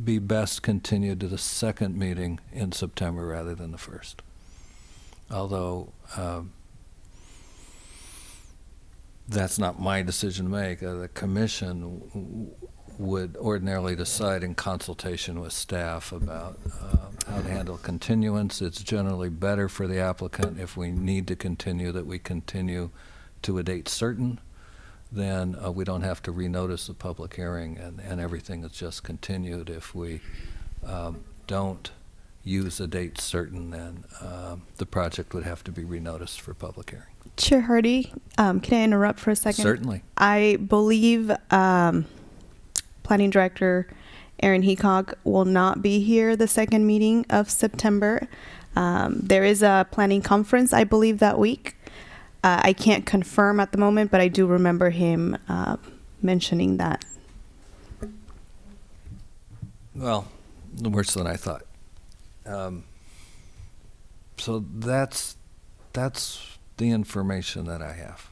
be best continued to the second meeting in September rather than the first. Although that's not my decision to make. The commission would ordinarily decide in consultation with staff about how to handle continuance. It's generally better for the applicant if we need to continue that we continue to a date certain. Then we don't have to renotice the public hearing, and everything is just continued. If we don't use a date certain, then the project would have to be renoticed for public hearing. Chair Hardy, can I interrupt for a second? Certainly. I believe Planning Director Aaron Heacock will not be here the second meeting of September. There is a planning conference, I believe, that week. I can't confirm at the moment, but I do remember him mentioning that. Well, worse than I thought. So that's the information that I have.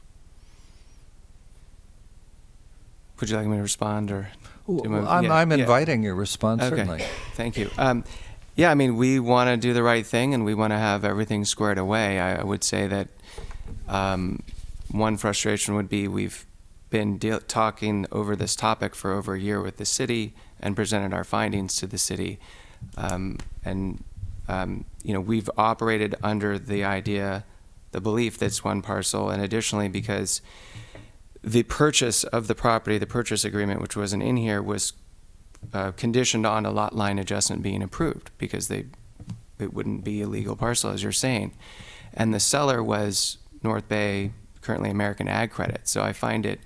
Would you like me to respond, or? I'm inviting your response, Okay. certainly. Thank you. Yeah, I mean, we want to do the right thing, and we want to have everything squared away. I would say that one frustration would be we've been talking over this topic for over a year with the city and presented our findings to the city. We've operated under the belief that it's one parcel, and additionally because the purchase of the property, the purchase agreement, which wasn't in here, was conditioned on a lot line adjustment being approved because it wouldn't be a legal parcel, as you're saying. And the seller was North Bay, currently American Ag Credit. So I find it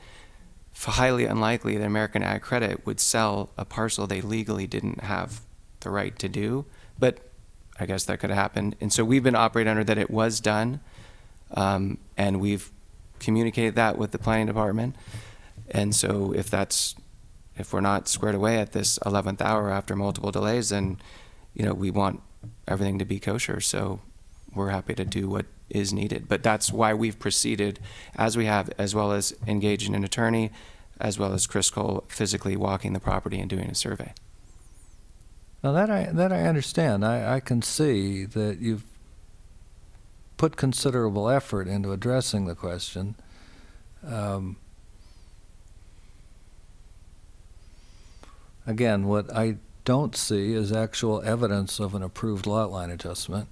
highly unlikely that American Ag Credit would sell a parcel they legally didn't have the right to do. But I guess that could have happened. And so we've been operating under that it was done, and we've communicated that with the planning department. And so if we're not squared away at this 11th hour after multiple delays, then we want everything to be kosher. So we're happy to do what is needed. But that's why we've proceeded as we have, as well as engaging an attorney, as well as Chris Cole physically walking the property and doing a survey. Now that I understand. I can see that you've put considerable effort into addressing the question. Again, what I don't see is actual evidence of an approved lot line adjustment.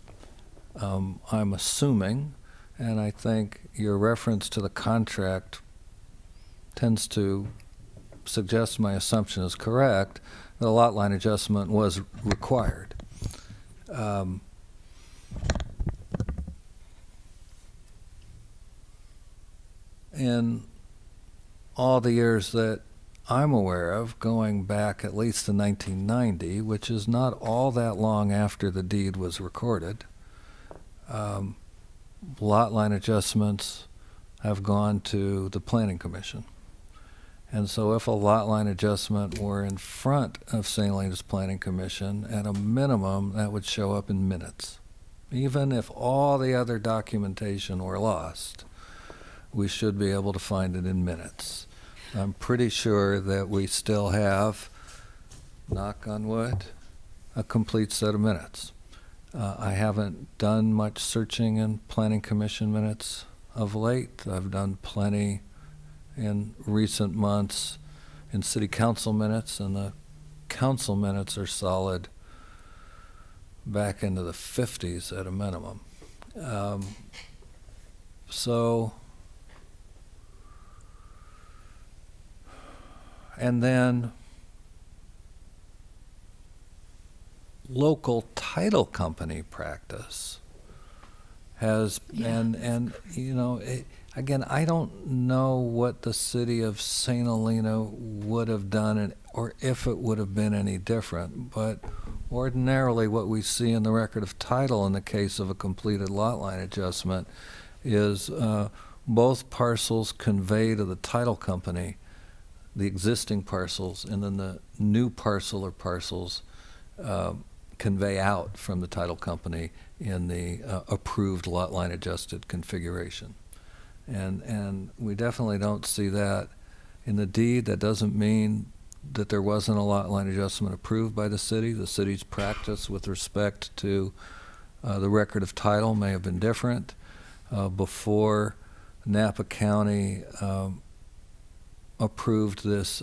I'm assuming, and I think your reference to the contract tends to suggest my assumption is correct, that a lot line adjustment was required. In all the years that I'm aware of, going back at least to 1990, which is not all that long after the deed was recorded, lot line adjustments have gone to the Planning Commission. And so if a lot line adjustment were in front of St. Helena's Planning Commission, at a minimum, that would show up in minutes. Even if all the other documentation were lost, we should be able to find it in minutes. I'm pretty sure that we still have, knock on wood, a complete set of minutes. I haven't done much searching in Planning Commission minutes of late. I've done plenty in recent months in City Council minutes, and the council minutes are solid back into the 50s at a minimum. And then local title company practice has, again, I don't know what the city of St. Helena would have done or if it would have been any different, but ordinarily what we see in the record of title in the case of a completed lot line adjustment is both parcels convey to the title company the existing parcels, and then the new parcel or parcels convey out from the title company in the approved lot line adjusted configuration. And we definitely don't see that in the deed. That doesn't mean that there wasn't a lot line adjustment approved by the city. The city's practice with respect to the record of title may have been different. Before Napa County approved this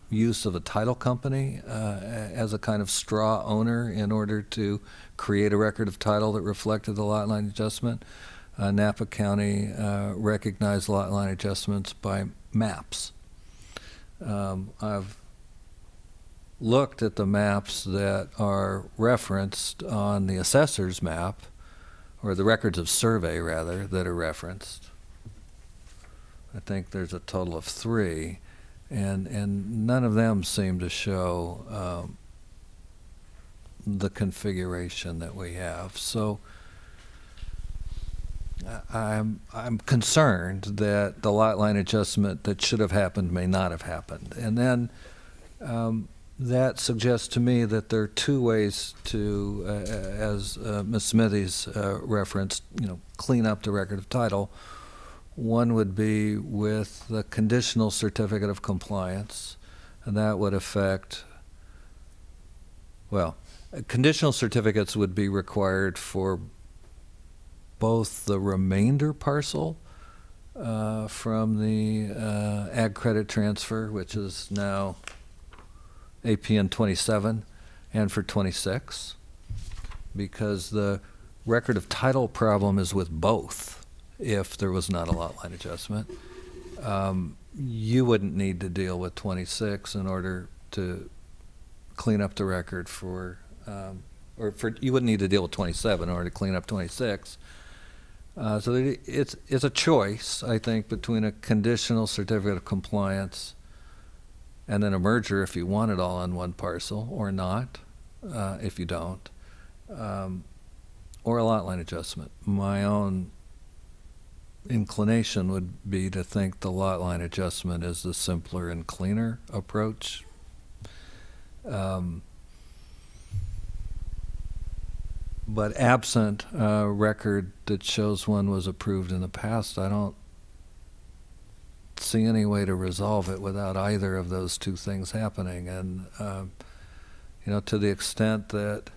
use of a title company as a kind of straw owner in order to create a record of title that reflected the lot line adjustment, Napa County recognized lot line adjustments by maps. I've looked at the maps that are referenced on the assessor's map, or the records of survey, rather, that are referenced. I think there's a total of 3, and none of them seem to show the configuration that we have. So I'm concerned that the lot line adjustment that should have happened may not have happened. And then that suggests to me that there are 2 ways to, as Ms. Smithies referenced, clean up the record of title. One would be with the conditional certificate of compliance, and that would affect, well, conditional certificates would be required for both the remainder parcel from the ag credit transfer, which is now APN 27, and for 26, because the record of title problem is with both. If there was not a lot line adjustment, you wouldn't need to deal with 26 in order to clean up the record for, you wouldn't need to deal with 27 in order to clean up 26. So it's a choice, I think, between a conditional certificate of compliance and then a merger if you want it all on one parcel, or not, if you don't, or a lot line adjustment. My own inclination would be to think the lot line adjustment is the simpler and cleaner approach. But absent a record that shows one was approved in the past, I don't see any way to resolve it without either of those 2 things happening. And to the extent that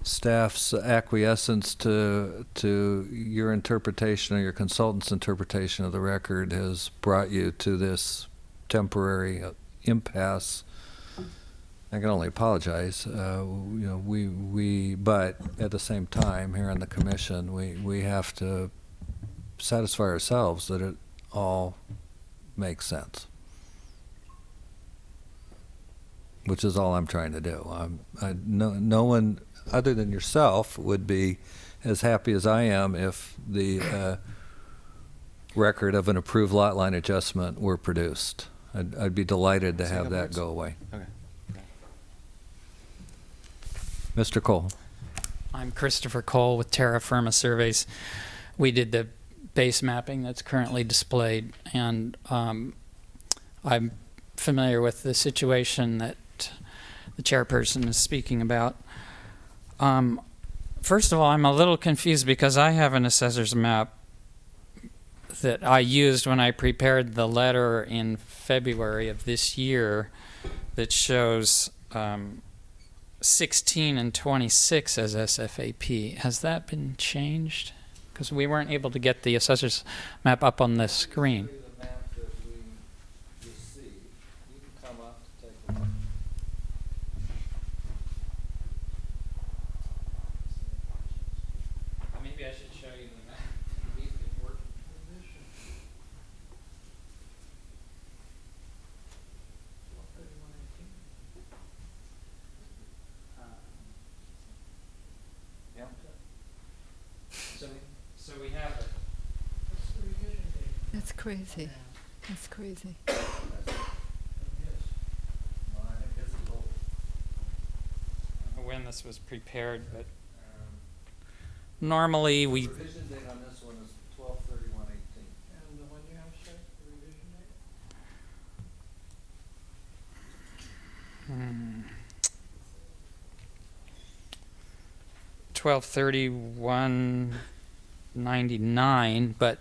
staff's acquiescence to your interpretation or your consultant's interpretation of the record has brought you to this temporary impasse, I can only apologize. But at the same time, here on the commission, we have to satisfy ourselves that it all makes sense, which is all I'm trying to do. No one other than yourself would be as happy as I am if the record of an approved lot line adjustment were produced. I'd be delighted to have that go away. Okay. Mr. Cole. I'm Christopher Cole with Terra Firma Surveys. We did the base mapping that's currently displayed, and I'm familiar with the situation that the chairperson is speaking about. First of all, I'm a little confused because I have an assessor's map that I used when I prepared the letter in February of this year that shows 16 and 26 as SFAP. Has that been changed? Because we weren't able to get the assessor's map up on the screen. The map that we received, you can come up to take a look. Maybe I should show you the map. These could work. 12/31/18. Yeah. So we have it. That's crazy. That's crazy. When this was prepared, but normally we. The revision date on this one is 12/31/18. And the one you have, sir, the revision date? 12/31/99, but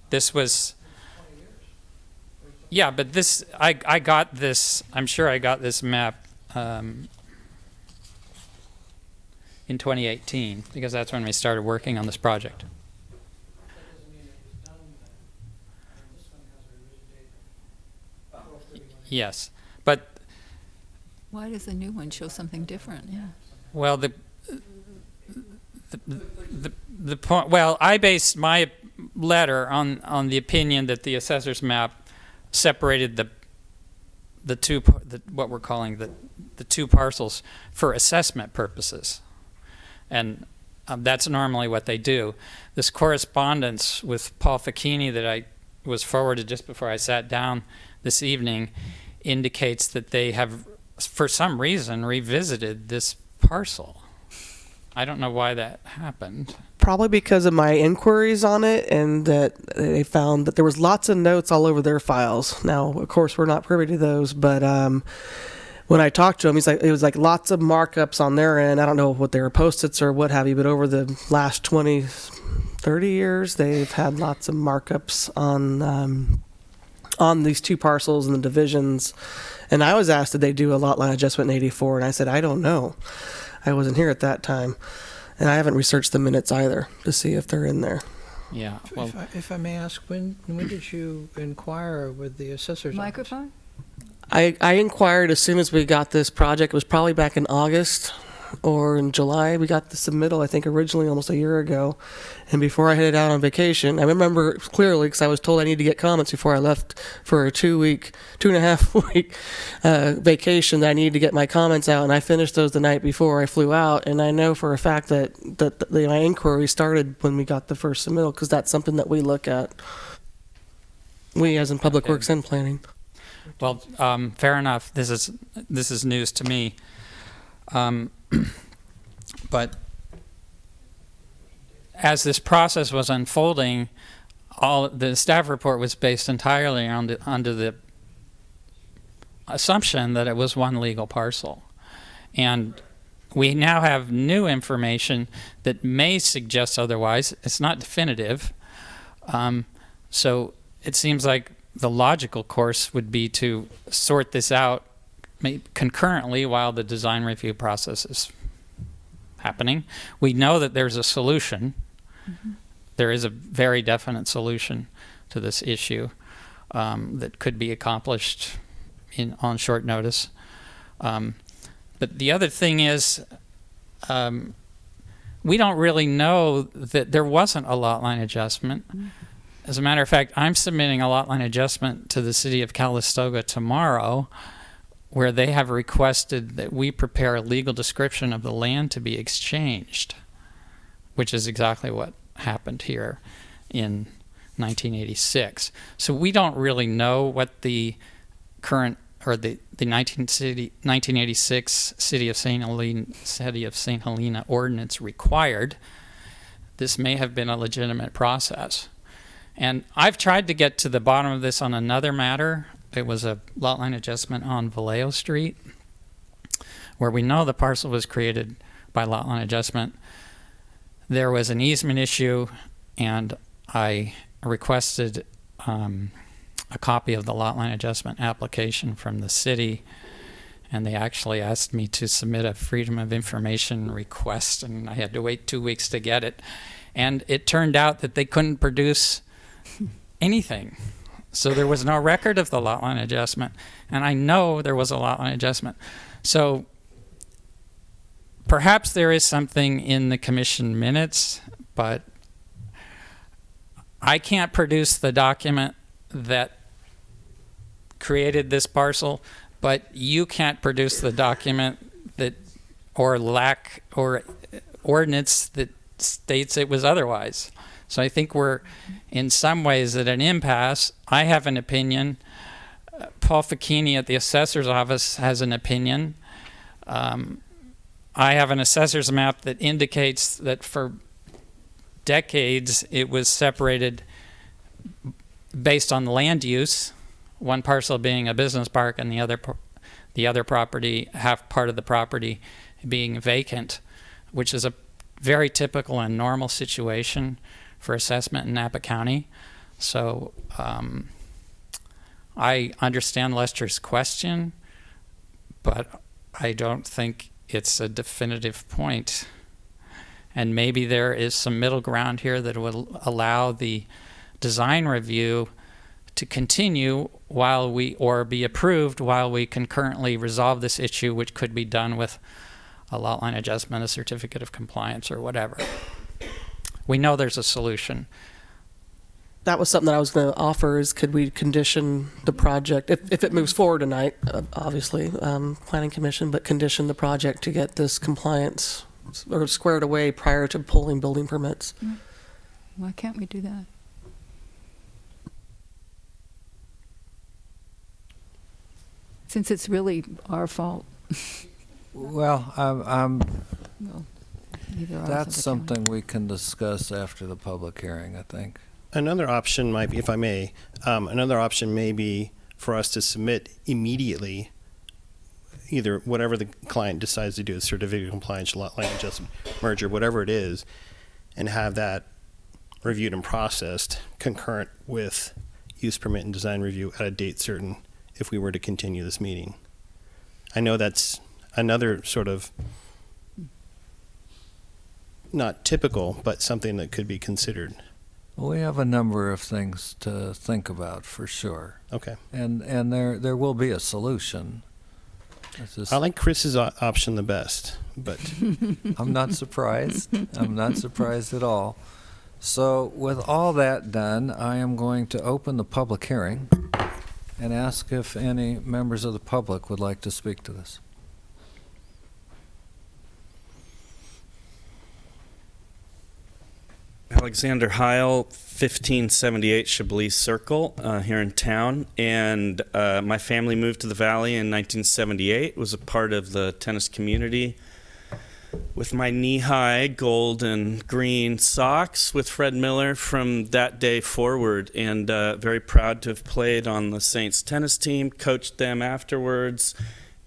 this was. Yeah, but this, I got this, I'm sure I got this map in 2018, because that's when we started working on this project. Yes, but Why does the new one show something different? Yeah. well, the point. Well, I based my letter on the opinion that the assessor's map separated what we're calling the two parcels for assessment purposes, and that's normally what they do. This correspondence with Paul Facchini that I was forwarded just before I sat down this evening indicates that they have, for some reason, revisited this parcel. I don't know why that happened. Probably because of my inquiries on it, and that they found that there was lots of notes all over their files. Now, of course, we're not privy to those, but when I talked to him, it was like lots of markups on their end. I don't know what they were Post-its or what have you, but over the last 20, 30 years, they've had lots of markups on these two parcels and the divisions. And I was asked, did they do a lot line adjustment in '84? And I said, I don't know. I wasn't here at that time. And I haven't researched the minutes either to see if they're in there. Yeah. Well, If I may ask, when did you inquire with the assessor's office? Microphone? I inquired as soon as we got this project. It was probably back in August or in July. We got the submittal, I think, originally almost a year ago. And before I headed out on vacation, I remember clearly because I was told I needed to get comments before I left for a 2.5 week vacation, that I needed to get my comments out. And I finished those the night before I flew out. And I know for a fact that my inquiry started when we got the first submittal, because that's something that we look at. We, as in Public Works and Planning. well, fair enough. This is news to me. But as this process was unfolding, the staff report was based entirely under the assumption that it was one legal parcel. And we now have new information that may suggest otherwise. It's not definitive. So it seems like the logical course would be to sort this out concurrently while the design review process is happening. We know that there's a solution. Mm-hmm. There is a very definite solution to this issue that could be accomplished on short notice. But the other thing is, we don't really know that there wasn't a lot line adjustment. Mm-hmm. As a matter of fact, I'm submitting a lot line adjustment to the city of Calistoga tomorrow, where they have requested that we prepare a legal description of the land to be exchanged, which is exactly what happened here in 1986. So we don't really know what the current, or the 1986 City of St. Helena ordinance required. This may have been a legitimate process. And I've tried to get to the bottom of this on another matter. It was a lot line adjustment on Vallejo Street, where we know the parcel was created by lot line adjustment. There was an easement issue, and I requested a copy of the lot line adjustment application from the city, and they actually asked me to submit a Freedom of Information request, and I had to wait 2 weeks to get it. And it turned out that they couldn't produce anything. So there was no record of the lot line adjustment, and I know there was a lot line adjustment. So perhaps there is something in the commission minutes, but I can't produce the document that created this parcel, but you can't produce the document that, or ordinance that states it was otherwise. So I think we're, in some ways, at an impasse. I have an opinion. Paul Facchini at the assessor's office has an opinion. I have an assessor's map that indicates that for decades it was separated based on land use, one parcel being a business park and the other property, half part of the property, being vacant, which is a very typical and normal situation for assessment in Napa County. So I understand Lester's question, but I don't think it's a definitive point. And maybe there is some middle ground here that will allow the design review to continue or be approved while we concurrently resolve this issue, which could be done with a lot line adjustment, a certificate of compliance, or whatever. We know there's a solution. That was something that I was going to offer, is could we condition the project, if it moves forward tonight, obviously, Planning Commission, but condition the project to get this compliance or squared away prior to pulling building permits. Why can't we do that? Since it's really our fault. Well, Well, either ours or that's the something we can discuss after the public hearing, I think. Another option might be, if I may, another option may be for us to submit immediately either whatever the client decides to do, a certificate of compliance, lot line adjustment, merger, whatever it is, and have that reviewed and processed concurrent with use permit and design review at a date certain if we were to continue this meeting. I know that's another sort of not typical, but something that could be considered. We have a number of things to think about for sure. Okay. And there will be a solution. It's just, I like Chris's option the best, but I'm not surprised. I'm not surprised at all. So with all that done, I am going to open the public hearing and ask if any members of the public would like to speak to this. Alexander Heil, 1578 Chablis Circle, here in town. And my family moved to the Valley in 1978, was a part of the tennis community with my knee-high gold and green socks with Fred Miller from that day forward. And very proud to have played on the Saints tennis team, coached them afterwards,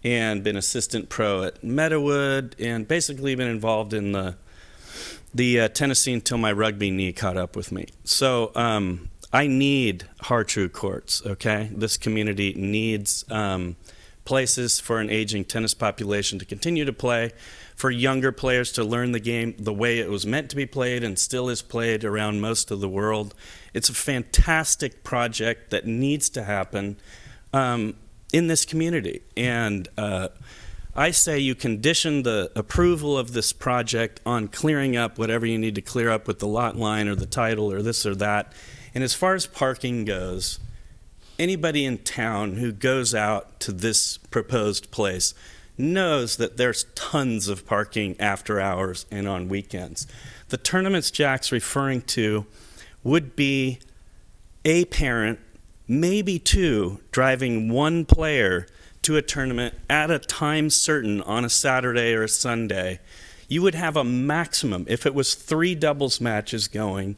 and been assistant pro at Meadowood, and basically been involved in the tennis scene until my rugby knee caught up with me. So I need Hartrue courts, okay? This community needs places for an aging tennis population to continue to play, for younger players to learn the game the way it was meant to be played and still is played around most of the world. It's a fantastic project that needs to happen in this community. And I say you condition the approval of this project on clearing up whatever you need to clear up with the lot line or the title or this or that. And as far as parking goes, anybody in town who goes out to this proposed place knows that there's tons of parking after hours and on weekends. The tournaments Jack's referring to would be a parent, maybe two, driving one player to a tournament at a time certain on a Saturday or a Sunday. You would have a maximum, if it was 3 doubles matches going,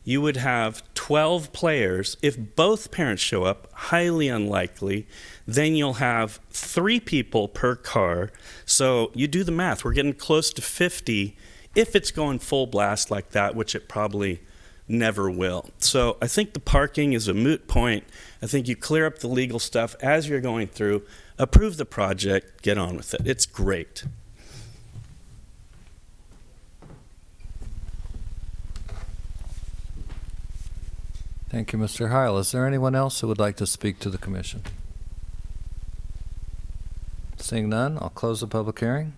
you would have 12 players. If both parents show up, highly unlikely, then you'll have 3 people per car. So you do the math. We're getting close to 50 if it's going full blast like that, which it probably never will. So I think the parking is a moot point. I think you clear up the legal stuff as you're going through, approve the project, get on with it. It's great. Thank you, Mr. Heil. Is there anyone else who would like to speak to the commission? Seeing none, I'll close the public hearing.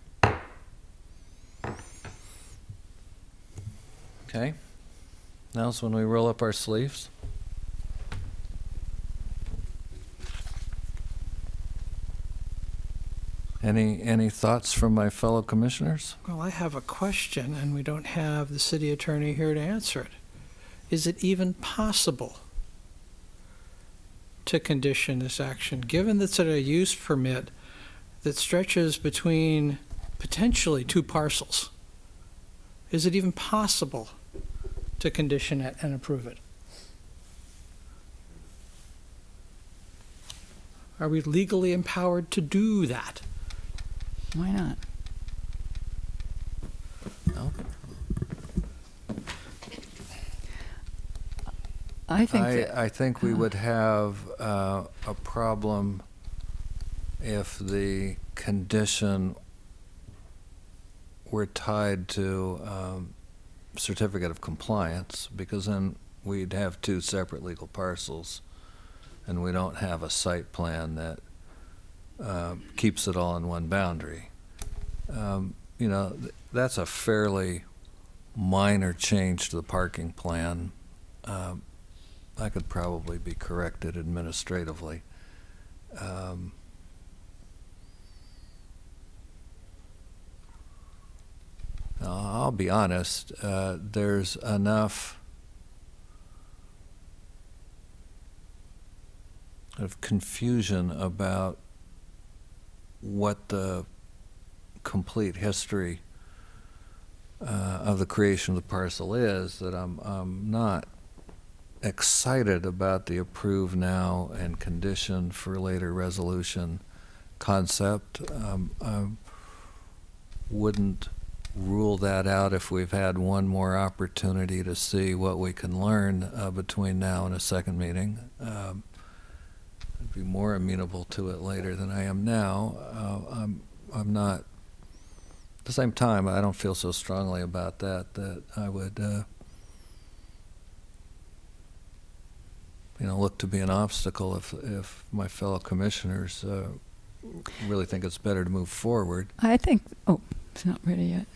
Okay. Now's when we roll up our sleeves. Any thoughts from my fellow commissioners? Well, I have a question, and we don't have the city attorney here to answer it. Is it even possible to condition this action, given that it's a use permit that stretches between potentially 2 parcels? Is it even possible to condition it and approve it? Are we legally empowered to do that? Why not? No. I think that, I think we would have a problem if the condition were tied to certificate of compliance, because then we'd have two separate legal parcels, and we don't have a site plan that keeps it all in one boundary. You know, that's a fairly minor change to the parking plan. I could probably be corrected administratively. I'll be honest, there's enough of confusion about what the complete history of the creation of the parcel is that I'm not excited about the approve now and condition for later resolution concept. I wouldn't rule that out if we've had one more opportunity to see what we can learn between now and a second meeting. I'd be more amenable to it later than I am now. I'm not, at the same time, I don't feel so strongly about that I would you know, look to be an obstacle if my fellow commissioners really think it's better to move forward. I think, oh, it's not ready yet.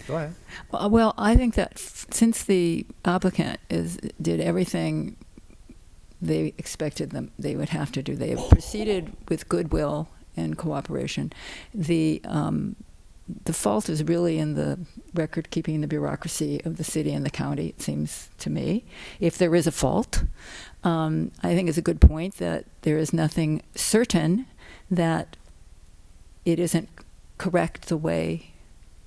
Go ahead. Well, I think that since the applicant did everything they expected they would have to do, they have proceeded with goodwill and cooperation. The fault is really in the record keeping, the bureaucracy of the city and the county, it seems to me. If there is a fault, I think it's a good point that there is nothing certain that it isn't correct the way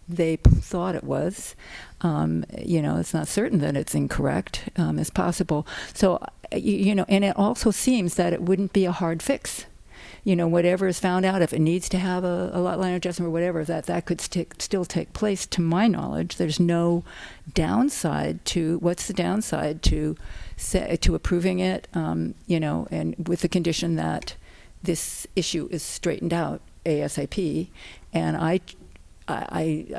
they thought it was. You know, it's not certain that it's incorrect as possible. So, you know, and it also seems that it wouldn't be a hard fix. You know, whatever is found out, if it needs to have a lot line adjustment or whatever, that could still take place. To my knowledge, there's no downside to, what's the downside to approving it, you know, and with the condition that this issue is straightened out ASAP. And I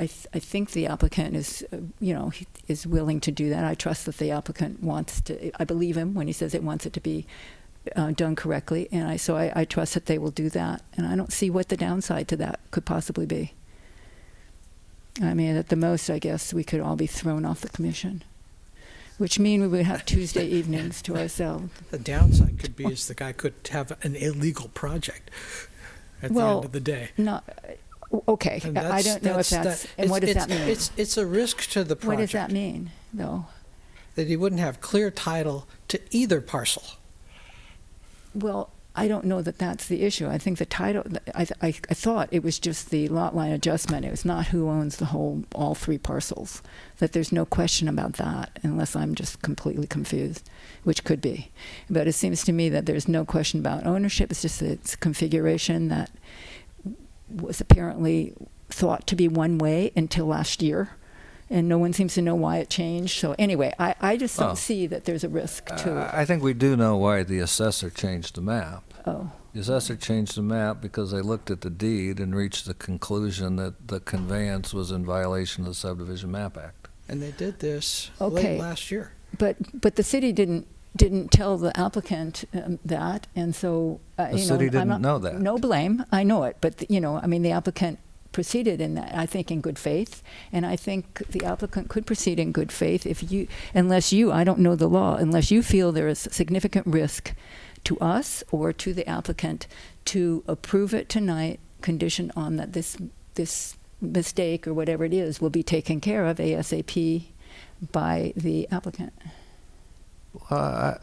think the applicant is, you know, is willing to do that. I trust that the applicant wants to, I believe him when he says it wants it to be done correctly, and so I trust that they will do that, and I don't see what the downside to that could possibly be. I mean, at the most, I guess we could all be thrown off the commission, which means we would have Tuesday evenings to ourselves. The downside could be is the guy could have an illegal project at the end of the day. Okay, I don't know if that's, and what does that mean? It's a risk to the project. What does that mean, though? That he wouldn't have clear title to either parcel. Well, I don't know that that's the issue. I think the title, I thought it was just the lot line adjustment. It was not who owns all three parcels. That there's no question about that, unless I'm just completely confused, which could be. But it seems to me that there's no question about ownership. It's just its configuration that was apparently thought to be one way until last year. And no one seems to know why it changed. So anyway, I just don't see that there's a risk to it. I think we do know why the assessor changed the map. Oh. The assessor changed the map because they looked at the deed and reached the conclusion that the conveyance was in violation of the Subdivision Map Act. And they did this Okay. late last year. But the city didn't tell the applicant that, and so The city didn't know that. No blame, I know it, but you know, I mean, the applicant proceeded in that, I think, in good faith, and I think the applicant could proceed in good faith unless you, I don't know the law, unless you feel there is significant risk to us or to the applicant to approve it tonight, conditioned on that this mistake or whatever it is will be taken care of ASAP by the applicant. I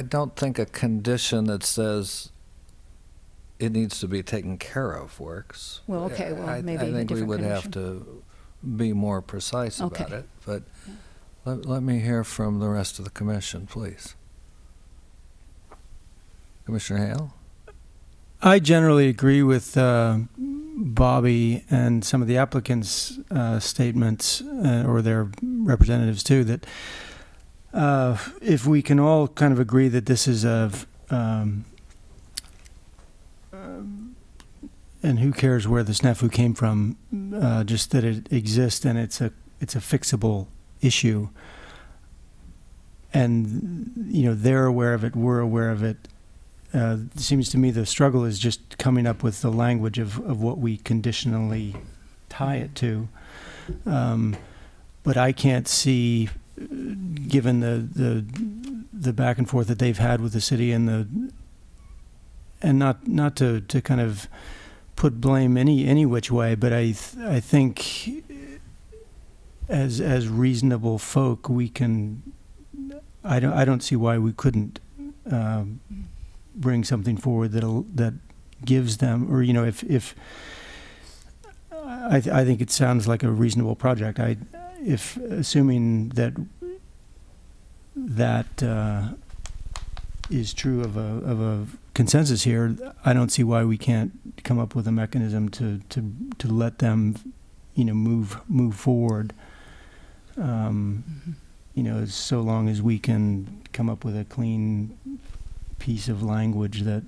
don't think a condition that says it needs to be taken care of works. Well, okay, well, maybe I a think we different would have condition. to be more precise about Okay. it. But let me hear from the rest of the commission, please. Commissioner Hale? I generally agree with Bobby and some of the applicants' statements, or their representatives too, that if we can all kind of agree that this is and who cares where the snafu came from, just that it exists and it's a fixable issue. And, they're aware of it, we're aware of it. It seems to me the struggle is just coming up with the language of what we conditionally tie it to. But I can't see, given the back and forth that they've had with the city and not to kind of put blame any which way, but I think as reasonable folk we can. I don't see why we couldn't bring something forward that gives them, or if I think it sounds like a reasonable project. If assuming that is true of a consensus here, I don't see why we can't come up with a mechanism to let them, move forward. So long as we can come up with a clean piece of language that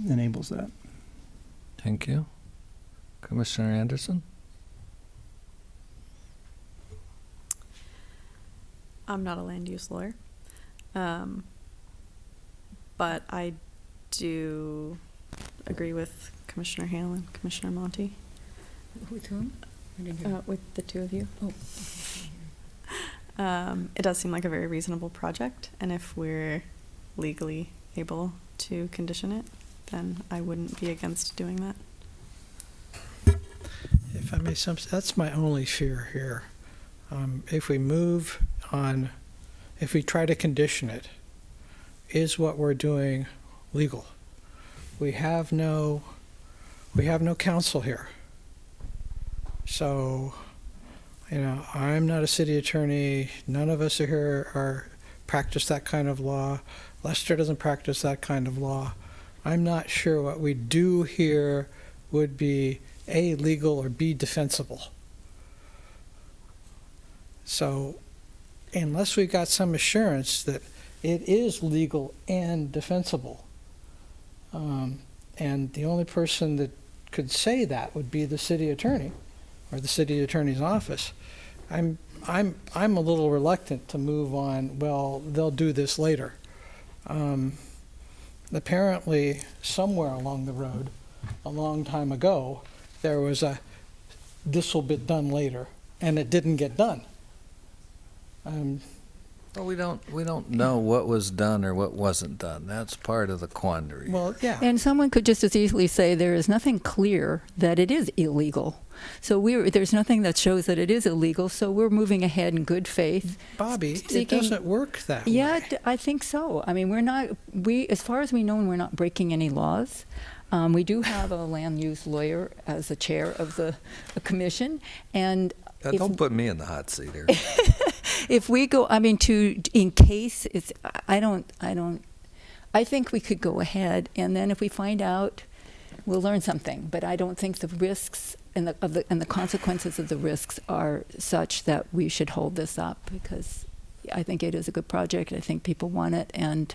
enables that. Thank you. Commissioner Anderson? I'm not a land use lawyer, but I do agree with Commissioner Hale and Commissioner Monty. With whom? With the two of you. Oh. It does seem like a very reasonable project, and if we're legally able to condition it, then I wouldn't be against doing that. If I may, that's my only fear here. If we move on, if we try to condition it, is what we're doing legal? We have no counsel here. So, I'm not a city attorney. None of us are here practice that kind of law. Lester doesn't practice that kind of law. I'm not sure what we do here would be A, legal, or B, defensible. So, unless we got some assurance that it is legal and defensible, and the only person that could say that would be the city attorney or the city attorney's office, I'm a little reluctant to move on. Well, they'll do this later. Apparently, somewhere along the road, a long time ago, there was this will be done later, and it didn't get done. Well, we don't know what was done or what wasn't done. That's part of the quandary. Well, yeah. And someone could just as easily say there is nothing clear that it is illegal. So there's nothing that shows that it is illegal, so we're moving ahead in good faith. Bobby, it doesn't work that way. Yeah, I think so. I mean, as far as we know, we're not breaking any laws. We do have a land use lawyer as the chair of the commission, and don't put me in the hot seat here. If we go, in case it's, I think we could go ahead, and then if we find out, we'll learn something. But I don't think the risks and the consequences of the risks are such that we should hold this up, because I think it is a good project. I think people want it, and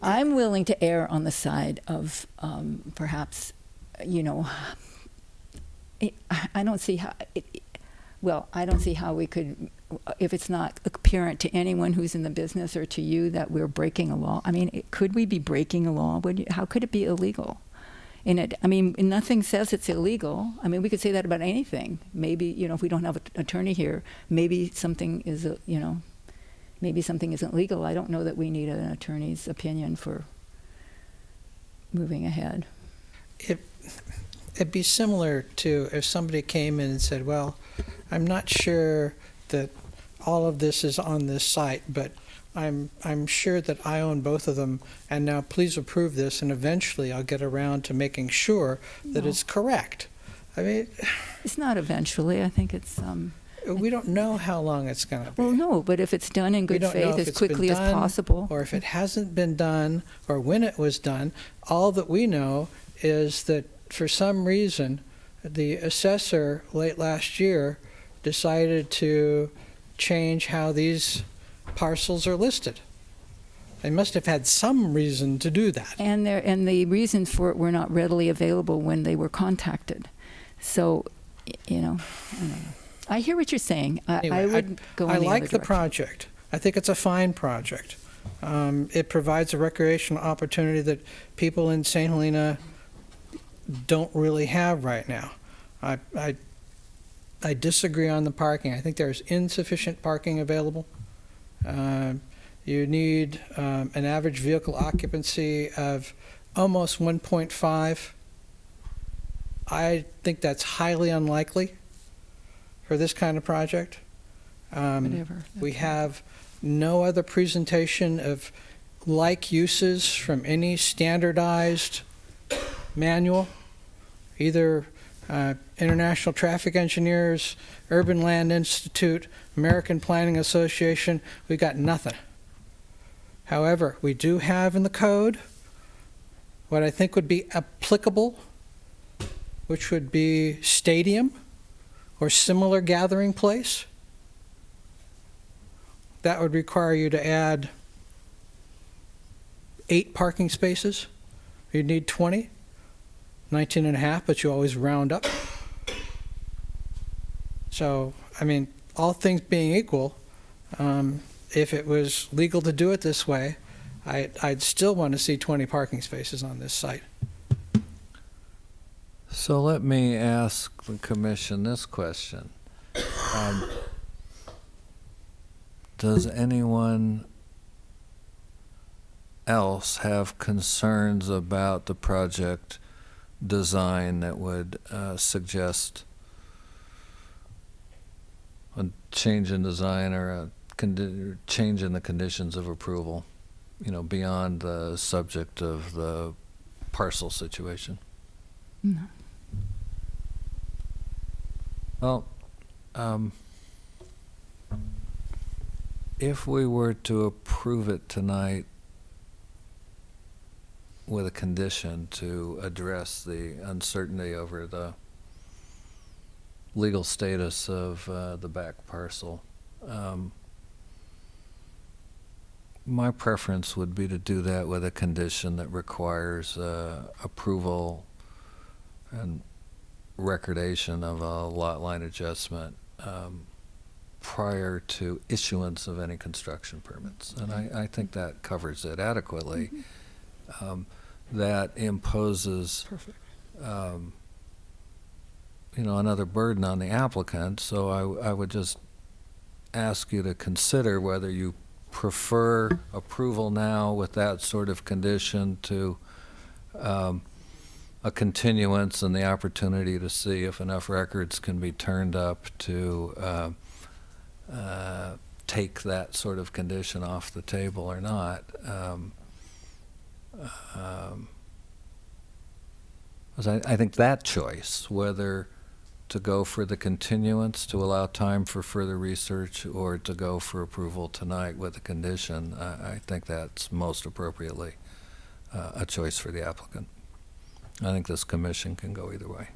I'm willing to err on the side of perhaps, I don't see how. I don't see how we could, if it's not apparent to anyone who's in the business or to you that we're breaking a law. Could we be breaking a law? How could it be illegal? Nothing says it's illegal. We could say that about anything. Maybe, if we don't have an attorney here, maybe something is, maybe something isn't legal. I don't know that we need an attorney's opinion for moving ahead. It'd be similar to if somebody came in and said, well, I'm not sure that all of this is on this site, but I'm sure that I own both of them, and now please approve this, and eventually I'll get around to making sure that it's correct. It's not eventually. I think it's... we don't know how long it's going to be. Well, no, but if it's done in good faith as quickly as possible. Or if it hasn't been done, or when it was done, all that we know is that for some reason, the assessor late last year decided to change how these parcels are listed. They must have had some reason to do that. And the reasons for it were not readily available when they were contacted. So, you know, I don't know. I hear what you're saying. Anyway, I would go in I the like other the direction. project. I think it's a fine project. It provides a recreational opportunity that people in St. Helena don't really have right now. I disagree on the parking. I think there's insufficient parking available. You need an average vehicle occupancy of almost 1.5. I think that's highly unlikely for this kind of project. Whatever. We have no other presentation of like uses from any standardized manual, either International Traffic Engineers, Urban Land Institute, American Planning Association. We got nothing. However, we do have in the code what I think would be applicable, which would be stadium or similar gathering place. That would require you to add 8 parking spaces. You'd need 20, 19 and a half, but you always round up. So, I mean, all things being equal, if it was legal to do it this way, I'd still want to see 20 parking spaces on this site. So let me ask the commission this question. Does anyone else have concerns about the project design that would suggest a change in design or a change in the conditions of approval, you know, beyond the subject of the parcel situation? No. Well, if we were to approve it tonight with a condition to address the uncertainty over the legal status of the back parcel, my preference would be to do that with a condition that requires approval and recordation of a lot line adjustment prior to issuance of any construction permits. And I think that covers it adequately. That imposes you know, another burden on the applicant. So I would just ask you to consider whether you prefer approval now with that sort of condition to a continuance and the opportunity to see if enough records can be turned up to take that sort of condition off the table or not. I think that choice, whether to go for the continuance to allow time for further research or to go for approval tonight with a condition, I think that's most appropriately a choice for the applicant. I think this commission can go either way.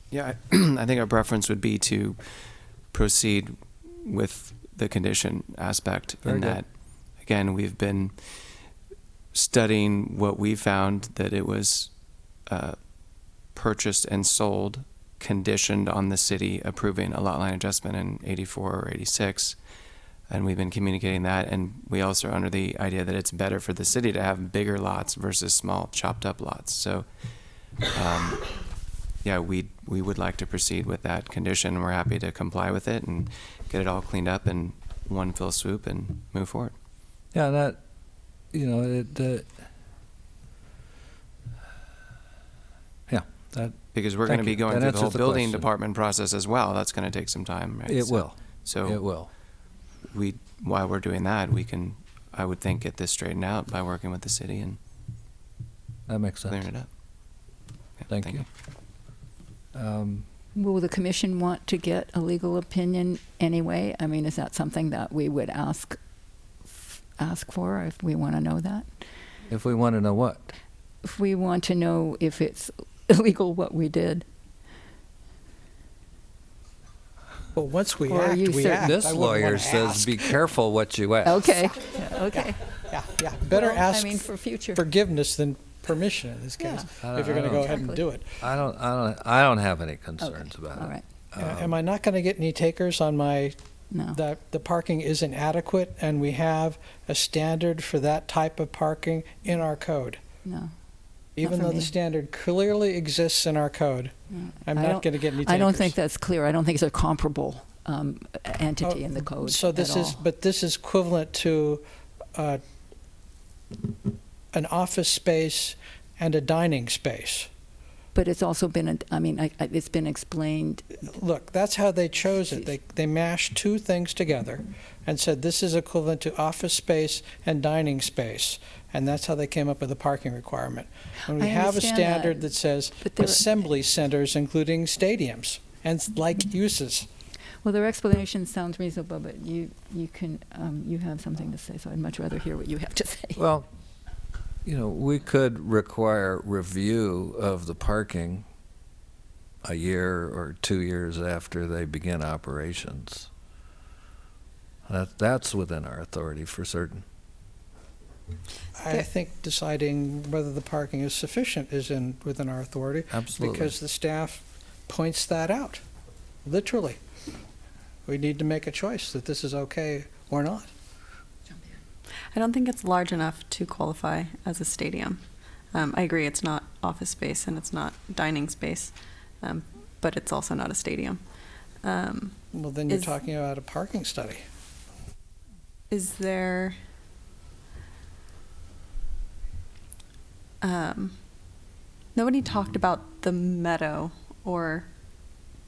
Yeah, I think our preference would be to proceed with the condition aspect. Very in good. that, again, we've been studying what we found, that it was purchased and sold conditioned on the city approving a lot line adjustment in 84 or 86. And we've been communicating that, and we also are under the idea that it's better for the city to have bigger lots versus small chopped up lots. So yeah, we would like to proceed with that condition. We're happy to comply with it and get it all cleaned up in one fell swoop and move forward. Yeah, that, you know, that Because we're going to Thank be you. going That through the whole answers the building question. department process as well. That's going to take some time, right? it will. So It will. while we're doing that, we can, I would think, get this straightened out by working with the city and That makes sense. clearing it up. Yeah, Thank you. Will the commission want to get a legal opinion anyway? I mean, is that something that we would ask for if we want to know that? If we want to know what? If we want to know if it's illegal what we did. Well, once we Or are act, you we certain? act. This I wouldn't lawyer wanna says, ask. be careful what you ask. Okay, yeah, okay. Yeah, better Well, ask I mean, for future. forgiveness than permission in this case, Yeah. if you're going to go ahead and Exactly. do it. I don't have any concerns Okay, about it. all right. Am I not going to get any takers on my, No. that the parking isn't adequate and we have a standard for that type of parking in our code? No. Even for though me. the standard clearly exists in our code, I'm I not don't- going to get any takers. I don't think that's clear. I don't think it's a comparable entity in the code So at this is, all. but this is equivalent to an office space and a dining space. But it's also been, it's been explained. Look, that's how they chose it. They mashed two things together and said this is equivalent to office space and dining space. And that's how they came up with the parking requirement. When we I have a understand standard that, that says but there- assembly centers, including stadiums and like uses. Well, their explanation sounds reasonable, but you have something to say, so I'd much rather hear what you have to say. Well, we could require review of the parking a year or 2 years after they begin operations. That's within our authority for certain. I think deciding whether the parking is sufficient is within our authority. Absolutely. Because the staff points that out, literally. We need to make a choice that this is okay or not. I don't think it's large enough to qualify as a stadium. I agree it's not office space and it's not dining space, but it's also not a stadium. Well, then you're talking about a parking study. Is there... nobody talked about the meadow or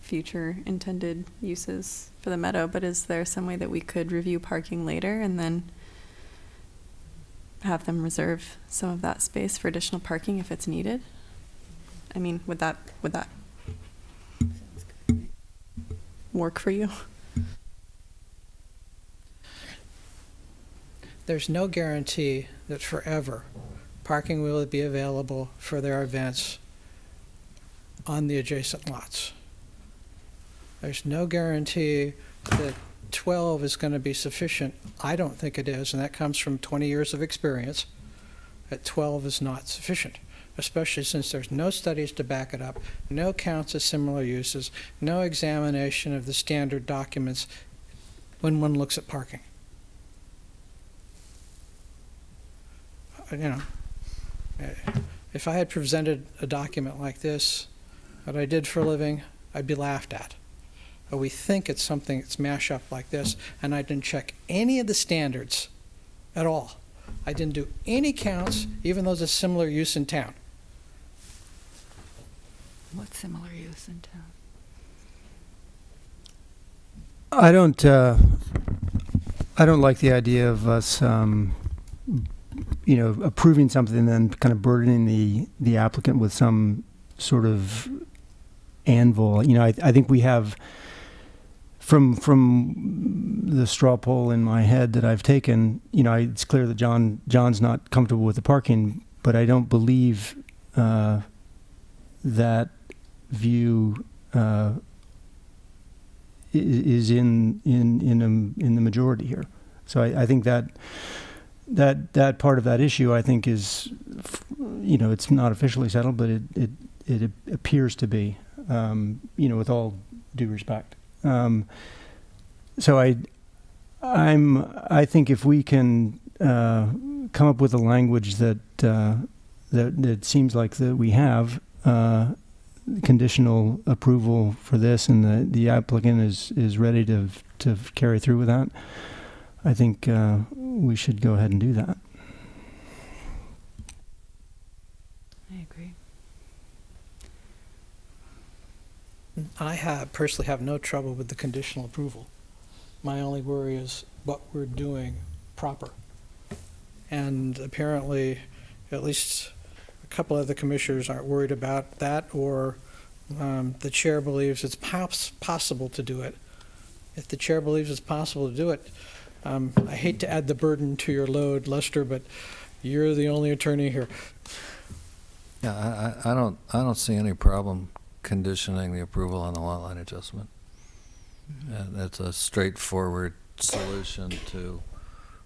future intended uses for the meadow, but is there some way that we could review parking later and then have them reserve some of that space for additional parking if it's needed? I mean, would that work for you? There's no guarantee that forever parking will be available for their events on the adjacent lots. There's no guarantee that 12 is going to be sufficient. I don't think it is, and that comes from 20 years of experience, that 12 is not sufficient, especially since there's no studies to back it up, no counts of similar uses, no examination of the standard documents when one looks at parking. If I had presented a document like this, what I did for a living, I'd be laughed at. But we think it's something that's mashed up like this, and I didn't check any of the standards at all. I didn't do any counts, even though there's a similar use in town. What similar use in town? I don't like the idea of us, approving something and then kind of burdening the applicant with some sort of anvil. I think we have, from the straw poll in my head that I've taken, it's clear that John's not comfortable with the parking, but I don't believe that view is in the majority here. So I think that part of that issue, I think, is, it's not officially settled, but it appears to be, with all due respect. So I think if we can come up with a language that seems like that we have conditional approval for this, and the applicant is ready to carry through with that, I think we should go ahead and do that. I agree. I personally have no trouble with the conditional approval. My only worry is what we're doing proper. And apparently, at least a couple of the commissioners aren't worried about that, or the chair believes it's possible to do it. If the chair believes it's possible to do it, I hate to add the burden to your load, Lester, but you're the only attorney here. Yeah, I don't see any problem conditioning the approval on the lot line adjustment. That's a straightforward solution to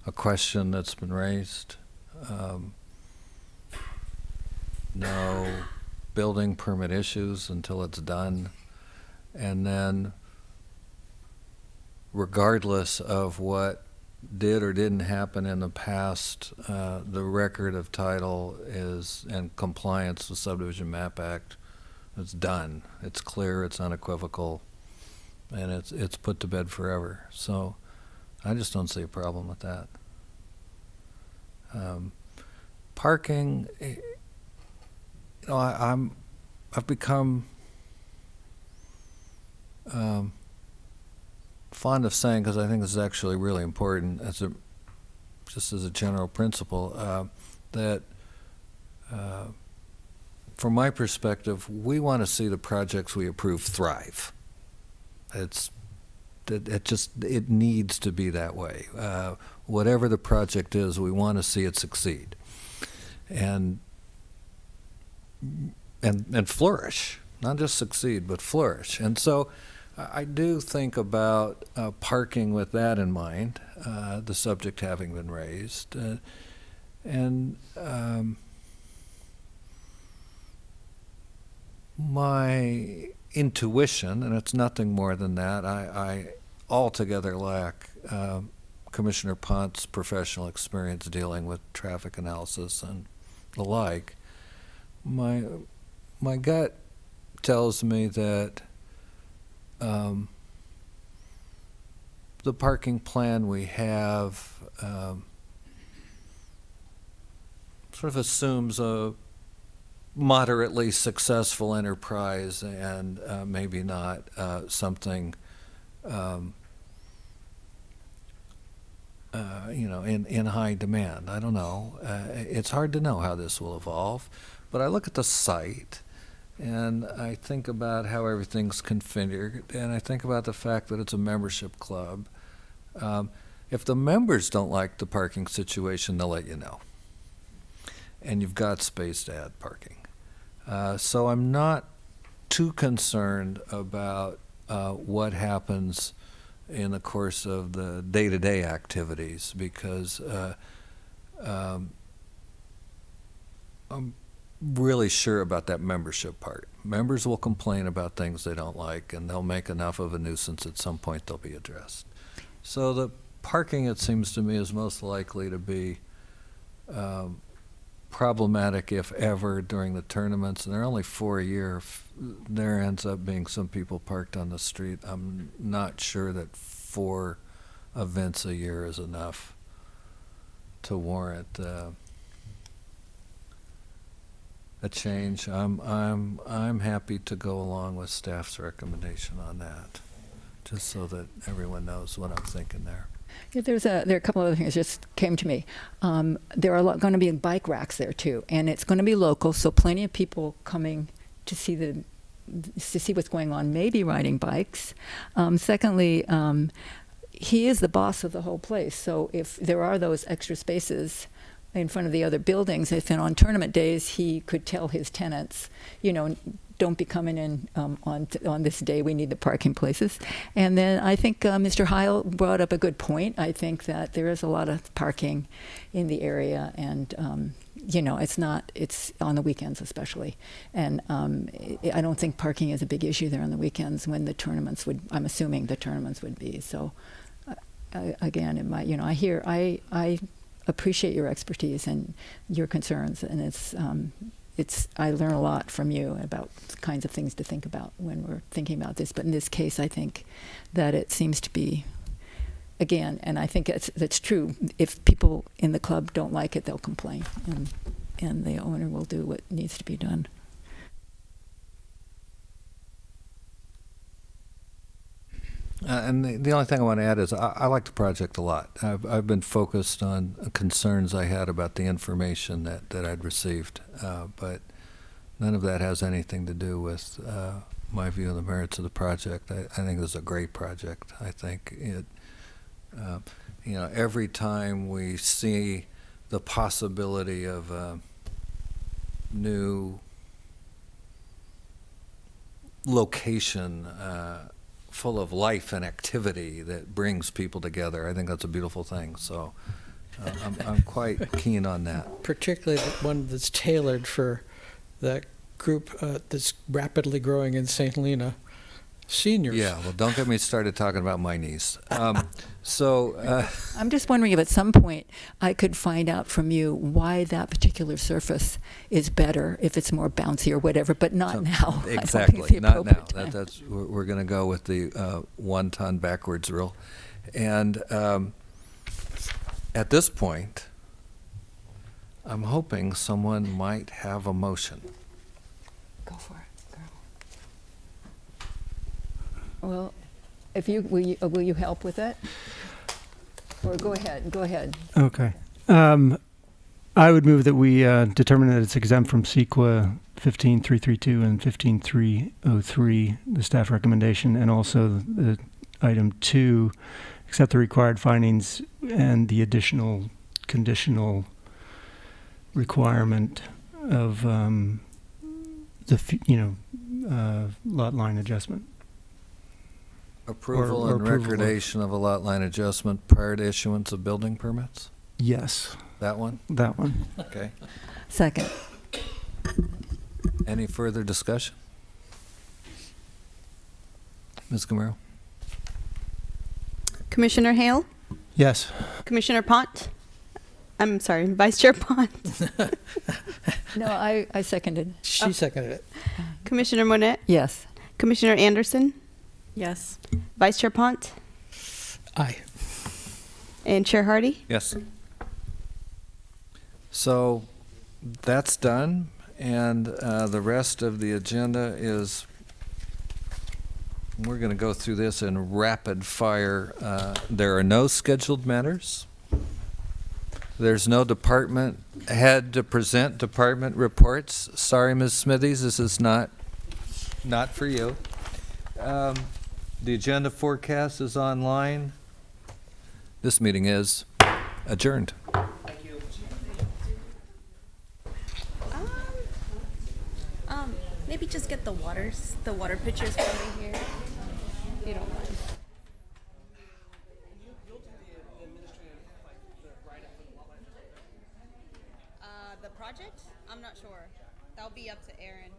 a question that's been raised. No building permit issues until it's done. And then regardless of what did or didn't happen in the past, the record of title is in compliance with Subdivision Map Act. It's done. It's clear, it's unequivocal, and it's put to bed forever. So I just don't see a problem with that. Parking, you know, I've become fond of saying, because I think this is actually really important, just as a general principle, that from my perspective, we want to see the projects we approve thrive. It needs to be that way. Whatever the project is, we want to see it succeed and flourish, not just succeed, but flourish. And so I do think about parking with that in mind, the subject having been raised. My intuition, and it's nothing more than that, I altogether lack Commissioner Pont's professional experience dealing with traffic analysis and the like. My gut tells me that the parking plan we have sort of assumes a moderately successful enterprise and maybe not something you know, in high demand. I don't know. It's hard to know how this will evolve, but I look at the site and I think about how everything's configured, and I think about the fact that it's a membership club. If the members don't like the parking situation, they'll let you know. And you've got space to add parking. So I'm not too concerned about what happens in the course of the day-to-day activities, because I'm really sure about that membership part. Members will complain about things they don't like, and they'll make enough of a nuisance at some point they'll be addressed. So the parking, it seems to me, is most likely to be problematic, if ever, during the tournaments, and they're only 4 a year. If there ends up being some people parked on the street, I'm not sure that 4 events a year is enough to warrant a change. I'm happy to go along with staff's recommendation on that, just so that everyone knows what I'm thinking there. Yeah, there are a couple of other things that just came to me. There are going to be bike racks there too, and it's going to be local, so plenty of people coming to see what's going on, maybe riding bikes. Secondly, he is the boss of the whole place, so if there are those extra spaces in front of the other buildings, if on tournament days he could tell his tenants, you know, don't be coming in on this day, we need the parking places. And then I think Mr. Heil brought up a good point. I think that there is a lot of parking in the area, and you know, it's on the weekends especially. And I don't think parking is a big issue there on the weekends when the tournaments I'm assuming the tournaments would be. So again, it might, you know, I appreciate your expertise and your concerns, and I learn a lot from you about the kinds of things to think about when we're thinking about this. But in this case, I think that it seems to be, again, and I think that's true. If people in the club don't like it, they'll complain, and the owner will do what needs to be done. And the only thing I want to add is I like the project a lot. I've been focused on concerns I had about the information that I'd received, but none of that has anything to do with my view of the merits of the project. I think this is a great project. I think it, you know, every time we see the possibility of a new location full of life and activity that brings people together. I think that's a beautiful thing. So I'm quite keen on that. Particularly the one that's tailored for that group that's rapidly growing in St. Helena, seniors. Yeah, well, don't get me started talking about my niece. I'm just wondering if at some point I could find out from you why that particular surface is better, if it's more bouncy or whatever, but not now. Exactly, not now. We're going to go with the 1 ton backwards rule. And at this point, I'm hoping someone might have a motion. Go for it, girl. Well, if you will you help with it? Or go ahead. Okay. I would move that we determine that it's exempt from CEQA 15332 and 15303, the staff recommendation, and also the item 2, accept the required findings and the additional conditional requirement of lot line adjustment. Approval Or and approval recordation of a lot line adjustment prior to issuance of building permits? Yes, That one? that one. Okay. Second. Any further discussion? Ms. Camaro? Commissioner Hale, Yes. Commissioner Pont. I'm sorry, Vice Chair Pont. No, I seconded. She seconded it. Commissioner Monette, Yes. Commissioner Anderson, Yes. Vice Chair Pont, Aye. and Chair Hardy. Yes. So that's done, and the rest of the agenda is, we're going to go through this in rapid fire. There are no scheduled matters. There's no department head to present department reports. Sorry, Ms. Smithies, this is not for you. The agenda forecast is online. This meeting is adjourned. Maybe just get the water pitchers from here, if you don't mind. The project? I'm not sure. That'll be up to Aaron.